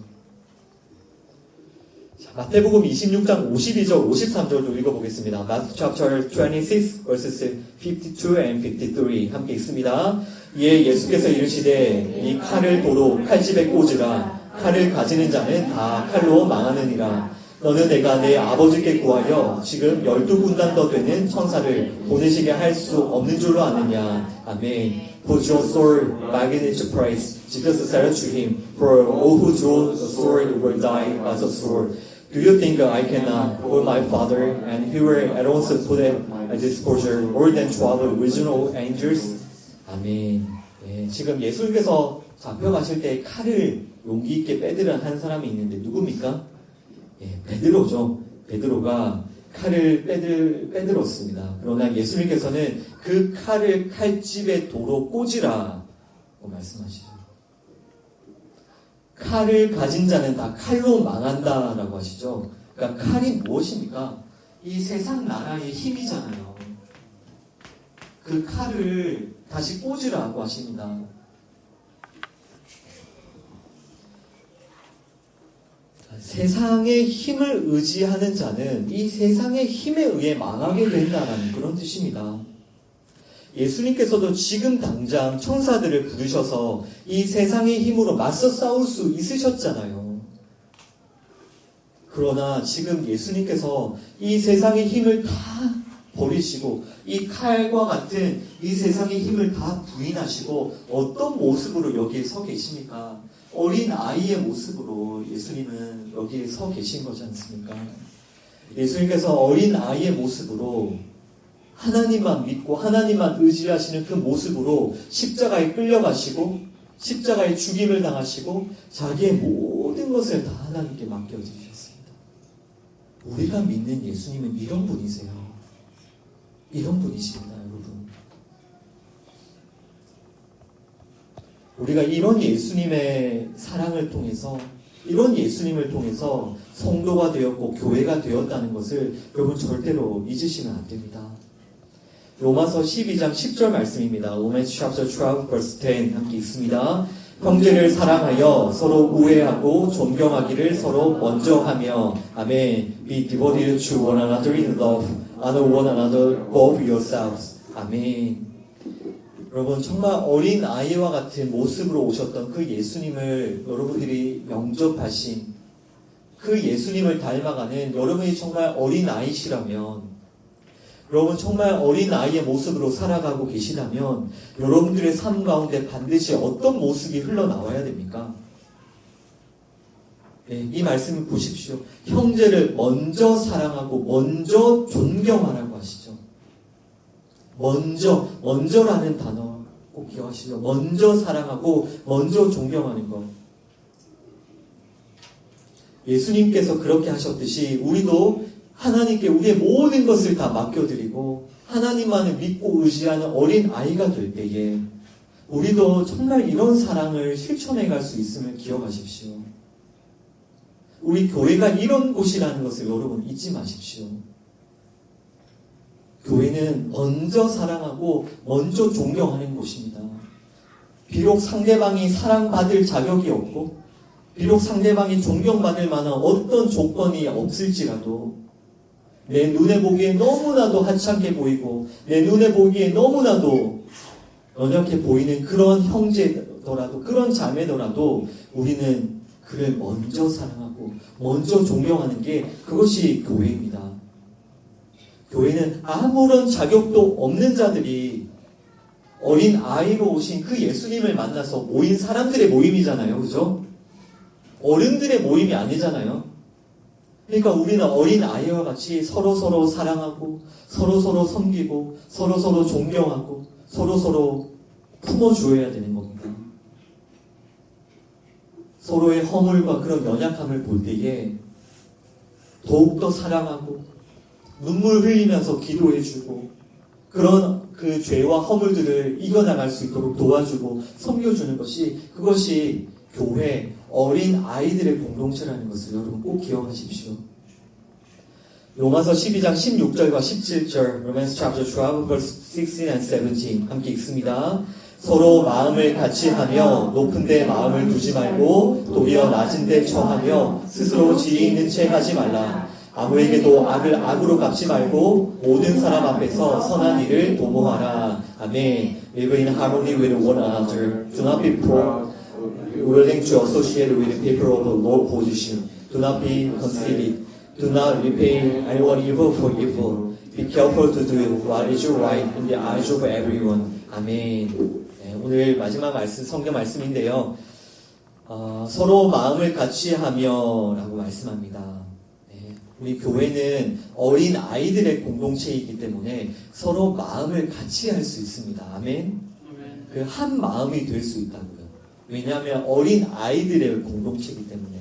자, 마태복음 26장 52절 53절도 읽어보겠습니다. Matthew chapter 26 verses 52 and 53 함께 읽습니다. 이에 예수께서 이르시되 이 칼을 도로 칼집에 꽂으라. 칼을 가지는 자는 다 칼로 망하느니라. 너는 내가 내 아버지께 구하여 지금 12군단 더 되는 천사를 보내시게 할 수 없는 줄로 아느냐. 아멘. Put your sword back in its place. Jesus said to him, For all who draw the sword will die by the sword. Do you think I cannot call my Father, and He will at once put at my disposal more than 12 original angels? 아멘. 지금 예수님께서 잡혀가실 때 칼을 용기 있게 빼들은 한 사람이 있는데 누굽니까? 베드로죠. 베드로가 칼을 빼들었습니다. 그러나 예수님께서는 그 칼을 칼집에 도로 꽂으라고 말씀하시죠. 칼을 가진 자는 다 칼로 망한다라고 하시죠. 그러니까 칼이 무엇입니까? 이 세상 나라의 힘이잖아요. 그 칼을 다시 꽂으라고 하십니다. 세상의 힘을 의지하는 자는 이 세상의 힘에 의해 망하게 된다는 그런 뜻입니다. 예수님께서도 지금 당장 천사들을 부르셔서 이 세상의 힘으로 맞서 싸울 수 있으셨잖아요. 그러나 지금 예수님께서 이 세상의 힘을 다 버리시고 이 칼과 같은 이 세상의 힘을 다 부인하시고 어떤 모습으로 여기에 서 계십니까? 어린 아이의 모습으로 예수님은 여기에 서 계신 거지 않습니까? 예수님께서 어린 아이의 모습으로 하나님만 믿고 하나님만 의지하시는 그 모습으로 십자가에 끌려가시고 십자가에 죽임을 당하시고 자기의 모든 것을 다 하나님께 맡겨드리셨습니다. 우리가 믿는 예수님은 이런 분이세요. 이런 분이십니다, 여러분. 우리가 이런 예수님의 사랑을 통해서 이런 예수님을 통해서 성도가 되었고 교회가 되었다는 것을 여러분 절대로 잊으시면 안 됩니다. 로마서 12장 10절 말씀입니다. Romans chapter 12 verse 10 함께 읽습니다. 형제를 사랑하여 서로 우애하고 존경하기를 서로 먼저 하며 아멘. Be devoted to one another in love. Honor one another above yourselves. 아멘. 여러분 정말 어린 아이와 같은 모습으로 오셨던 그 예수님을 여러분들이 영접하신 그 예수님을 닮아가는 여러분이 정말 어린 아이시라면 여러분 정말 어린 아이의 모습으로 살아가고 계시다면 여러분들의 삶 가운데 반드시 어떤 모습이 흘러나와야 됩니까? 네, 이 말씀을 보십시오. 형제를 먼저 사랑하고 먼저 존경하라고 하시죠. 먼저라는 단어 꼭 꼭 기억하시죠. 먼저 사랑하고 먼저 존경하는 것. 예수님께서 그렇게 하셨듯이 우리도 하나님께 우리의 모든 것을 다 맡겨드리고 하나님만을 믿고 의지하는 어린 아이가 될 때에 우리도 정말 이런 사랑을 실천해 갈 수 있음을 기억하십시오. 우리 교회가 이런 곳이라는 것을 여러분 잊지 마십시오. 교회는 먼저 사랑하고 먼저 존경하는 곳입니다. 비록 상대방이 사랑받을 자격이 없고 비록 상대방이 존경받을 만한 어떤 조건이 없을지라도 내 눈에 보기에 너무나도 하찮게 보이고 내 눈에 보기에 너무나도 연약해 보이는 그런 형제더라도 그런 자매더라도 우리는 그를 먼저 사랑하고 먼저 존경하는 게 그것이 교회입니다. 교회는 아무런 자격도 없는 자들이 어린 아이로 오신 그 예수님을 만나서 모인 사람들의 모임이잖아요. 그죠? 어른들의 모임이 아니잖아요. 그러니까 우리는 어린 아이와 같이 서로서로 사랑하고 서로서로 섬기고 서로서로 존경하고 서로서로 품어주어야 되는 겁니다. 서로의 허물과 그런 연약함을 볼 때에 더욱더 사랑하고 눈물 흘리면서 기도해주고 그런 그 죄와 허물들을 이겨나갈 수 있도록 도와주고 섬겨주는 것이 그것이 교회 어린 아이들의 공동체라는 것을 여러분 꼭 기억하십시오. 로마서 12장 16절과 17절 Romans chapter 12 verse 16 and 17 함께 읽습니다. 서로 마음을 같이 하며 높은 데 마음을 두지 말고 도리어 낮은 데 처하며 스스로 지혜 있는 채 하지 말라. 아무에게도 악을 악으로 갚지 말고 모든 사람 앞에서 선한 일을 도모하라. 아멘. Live in harmony with one another. Do not be willing to associate with people of low position. Do not be conceited. Do not repay anyone evil for evil. Be careful to do what is right in the eyes of everyone. 아멘. 네, 오늘 마지막 말씀, 성경 말씀인데요. 서로 마음을 같이 하며 라고 말씀합니다. 네, 우리 교회는 어린 아이들의 공동체이기 때문에 서로 마음을 같이 할 수 있습니다. 아멘. 그 한 마음이 될 수 있다고요. 왜냐하면 어린 아이들의 공동체이기 때문에.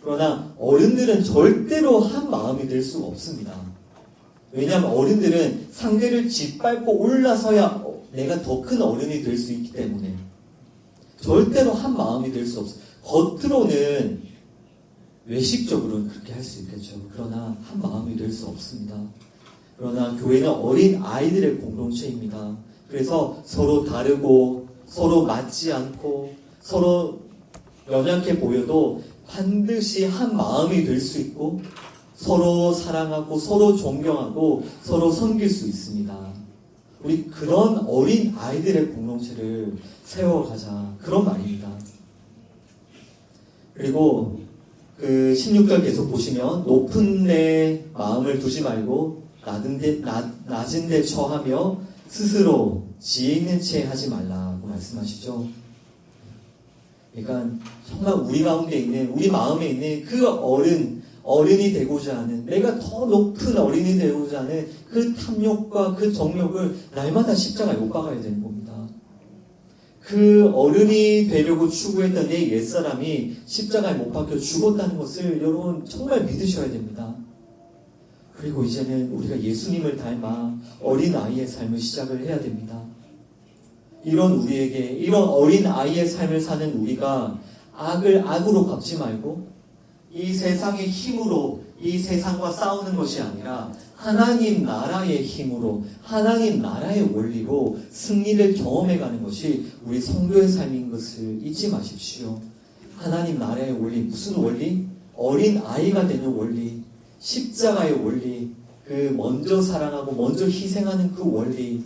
그러나 어른들은 절대로 한 마음이 될 수가 없습니다. 왜냐하면 어른들은 상대를 짓밟고 올라서야 내가 더 큰 어른이 될 수 있기 때문에 절대로 한 마음이 될 수 없어요. 겉으로는 외식적으로는 그렇게 할 수 있겠죠. 그러나 한 마음이 될 수 없습니다. 그러나 교회는 어린 아이들의 공동체입니다. 그래서 서로 다르고 서로 맞지 않고 서로 연약해 보여도 반드시 한 마음이 될 수 있고 서로 사랑하고 서로 존경하고 서로 섬길 수 있습니다. 우리 그런 어린 아이들의 공동체를 세워가자 그런 말입니다. 그리고 그 16절 계속 보시면 높은 데 마음을 두지 말고 낮은 데 처하며 스스로 지혜 있는 채 하지 말라고 말씀하시죠. 그러니까 정말 우리 가운데 있는 우리 마음에 있는 그 어른이 되고자 하는 내가 더 높은 어린이 되고자 하는 그 탐욕과 그 정욕을 날마다 십자가에 못 박아야 되는 겁니다. 그 어른이 되려고 추구했던 내 옛사람이 십자가에 못 박혀 죽었다는 것을 여러분 정말 믿으셔야 됩니다. 그리고 이제는 우리가 예수님을 닮아 어린아이의 삶을 시작을 해야 됩니다. 이런 우리에게 이런 어린아이의 삶을 사는 우리가 악을 악으로 갚지 말고 이 세상의 힘으로 이 세상과 싸우는 것이 아니라 하나님 나라의 힘으로 하나님 나라의 원리로 승리를 경험해가는 것이 우리 성도의 삶인 것을 잊지 마십시오. 하나님 나라의 원리 무슨 원리? 어린 아이가 되는 원리, 십자가의 원리, 그 먼저 사랑하고 먼저 희생하는 그 원리.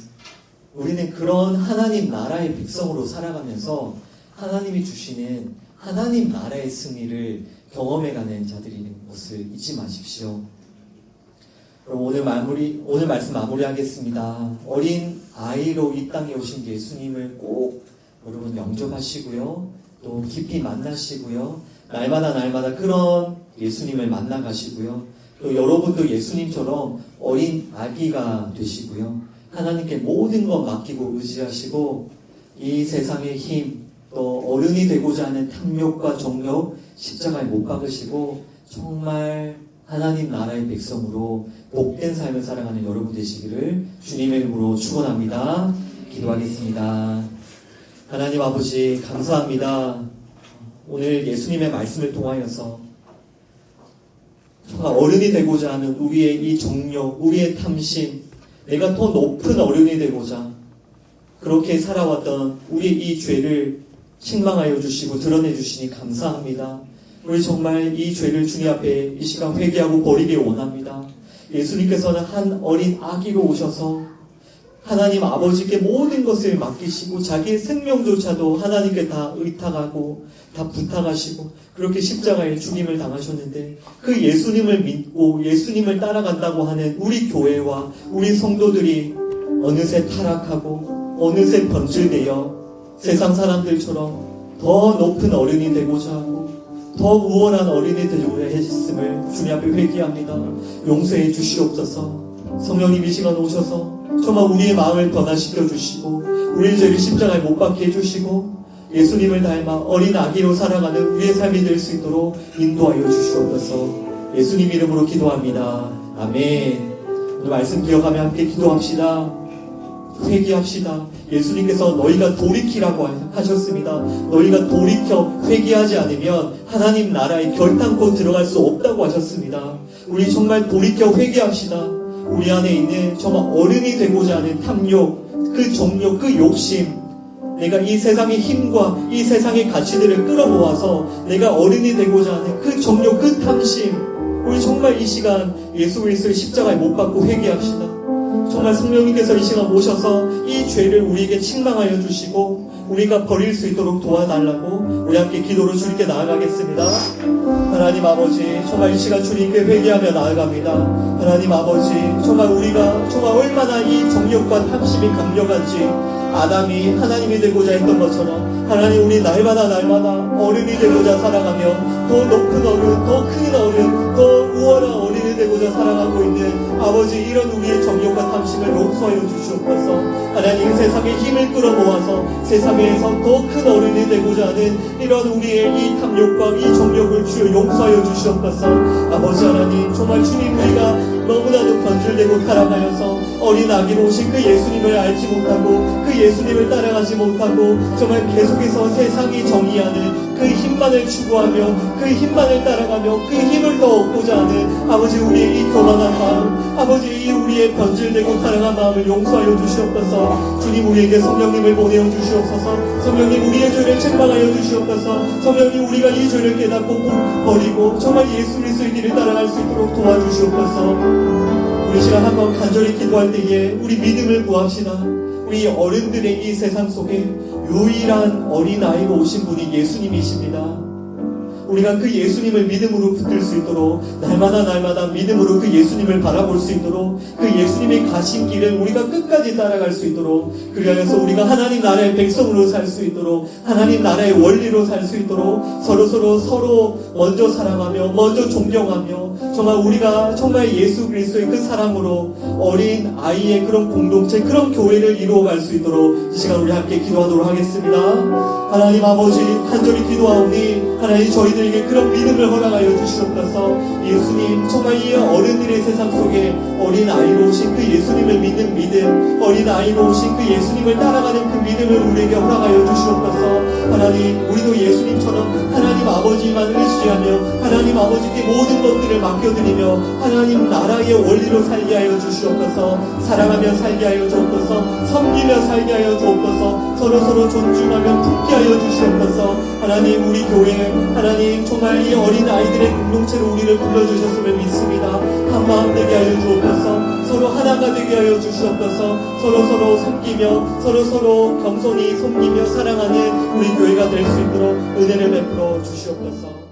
우리는 그런 하나님 나라의 백성으로 살아가면서 하나님이 주시는 하나님 나라의 승리를 경험해가는 자들인 것을 잊지 마십시오. 그럼 오늘 말씀 마무리하겠습니다. 어린 아이로 이 땅에 오신 예수님을 꼭 여러분 영접하시고요. 또 깊이 만나시고요. 날마다 그런 예수님을 만나가시고요. 또 여러분도 예수님처럼 어린 아기가 되시고요. 하나님께 모든 것 맡기고 의지하시고 이 세상의 힘, 또 어른이 되고자 하는 탐욕과 정욕 십자가에 못 박으시고 정말 하나님 나라의 백성으로 복된 삶을 살아가는 여러분 되시기를 주님의 이름으로 축원합니다. 기도하겠습니다. 하나님 아버지 감사합니다. 오늘 예수님의 말씀을 통하여서 정말 어른이 되고자 하는 우리의 이 정욕, 우리의 탐심, 내가 더 높은 어른이 되고자 그렇게 살아왔던 우리의 이 죄를 책망하여 주시고 드러내 주시니 감사합니다. 우리 정말 이 죄를 주님 앞에 이 시간 회개하고 버리길 원합니다. 예수님께서는 한 어린 아기로 오셔서 하나님 아버지께 모든 것을 맡기시고 자기의 생명조차도 하나님께 다 의탁하고 다 부탁하시고 그렇게 십자가에 죽임을 당하셨는데 그 예수님을 믿고 예수님을 따라간다고 하는 우리 교회와 우리 성도들이 어느새 타락하고 어느새 변질되어 세상 사람들처럼 더 높은 어른이 되고자 하고 더 우월한 어린이 되고자 했음을 주님 앞에 회개합니다. 용서해 주시옵소서. 성령님 이 시간 오셔서 정말 우리의 마음을 변화시켜 주시고 우리의 죄를 십자가에 못 박게 해주시고 예수님을 닮아 어린 아기로 살아가는 우리의 삶이 될 수 있도록 인도하여 주시옵소서. 예수님 이름으로 기도합니다. 아멘. 오늘 말씀 기억하며 함께 기도합시다. 회개합시다. 예수님께서 너희가 돌이키라고 하셨습니다. 너희가 돌이켜 회개하지 않으면 하나님 나라에 결단코 들어갈 수 없다고 하셨습니다. 우리 정말 돌이켜 회개합시다. 우리 안에 있는 정말 어른이 되고자 하는 탐욕, 그 정욕, 그 욕심, 내가 이 세상의 힘과 이 세상의 가치들을 끌어모아서 내가 어른이 되고자 하는 그 정욕, 그 탐심, 우리 정말 이 시간 예수 그리스도의 십자가에 못 박고 회개합시다. 정말 성령님께서 이 시간 오셔서 이 죄를 우리에게 책망하여 주시고 우리가 버릴 수 있도록 도와달라고 우리 함께 기도로 주님께 나아가겠습니다. 하나님 아버지 정말 이 시간 주님께 회개하며 나아갑니다. 하나님 아버지 정말 우리가 정말 얼마나 이 정욕과 탐심이 강력한지 아담이 하나님이 되고자 했던 것처럼 하나님 우리 날마다 어른이 되고자 살아가며 더 높은 어른, 더 큰 어른, 더 우월한 어른이 되고자 살아가고 있는 아버지 이런 우리의 정욕과 탐심을 용서하여 주시옵소서. 하나님 세상의 힘을 끌어모아서 세상에서 더 큰 어른이 되고자 하는 이런 우리의 이 탐욕과 이 정욕을 주여 용서하여 주시옵소서. 아버지 하나님 정말 주님 우리가 너무나도 변질되고 타락하여서 어린 아기로 오신 그 예수님을 알지 못하고 그 예수님을 따라가지 못하고 정말 계속해서 세상이 정의하는 그 힘만을 추구하며 그 힘만을 따라가며 그 힘을 더 얻고자 하는 아버지 우리의 이 교만한 마음, 아버지 이 우리의 변질되고 타락한 마음을 용서하여 주시옵소서. 주님 우리에게 성령님을 보내어 주시옵소서. 성령님 우리의 죄를 책망하여 주시옵소서. 성령님 우리가 이 죄를 깨닫고 버리고 정말 예수 그리스도의 길을 따라갈 수 있도록 도와주시옵소서. 우리 시간 한번 간절히 기도할 때에 우리 믿음을 구합시다. 우리 어른들의 이 세상 속에 유일한 어린아이로 오신 분이 예수님이십니다. 우리가 그 예수님을 믿음으로 붙들 수 있도록 날마다 믿음으로 그 예수님을 바라볼 수 있도록 그 예수님의 가신 길을 우리가 끝까지 따라갈 수 있도록 그리하여서 우리가 하나님 나라의 백성으로 살 수 있도록 하나님 나라의 원리로 살 수 있도록 서로 먼저 사랑하며 먼저 존경하며 정말 우리가 정말 예수 그리스도의 그 사랑으로 어린 아이의 그런 공동체 그런 교회를 이루어갈 수 있도록 이 시간 우리 함께 기도하도록 하겠습니다. 하나님 아버지 간절히 기도하오니 하나님 저희들에게 그런 믿음을 허락하여 주시옵소서. 예수님 정말 이 어른들의 세상 속에 어린 아이로 오신 그 예수님을 믿는 믿음, 어린 아이로 오신 그 예수님을 따라가는 그 믿음을 우리에게 허락하여 주시옵소서. 하나님 우리도 예수님처럼 하나님 아버지만 의지하며 하나님 아버지께 모든 것들을 맡겨드리며 하나님 나라의 원리로 살게 하여 주시옵소서. 사랑하며 살게 하여 주옵소서. 섬기며 살게 하여 주옵소서. 서로 존중하며 품게 하여 주시옵소서. 하나님 우리 교회 하나님 정말 이 어린 아이들의 공동체로 우리를 불러주셨음을 믿습니다. 한마음 되게 하여 주옵소서. 서로 하나가 되게 하여 주시옵소서. 서로 섬기며 서로 겸손히 섬기며 사랑하는 우리 교회가 될 수 있도록 은혜를 베풀어 주시옵소서.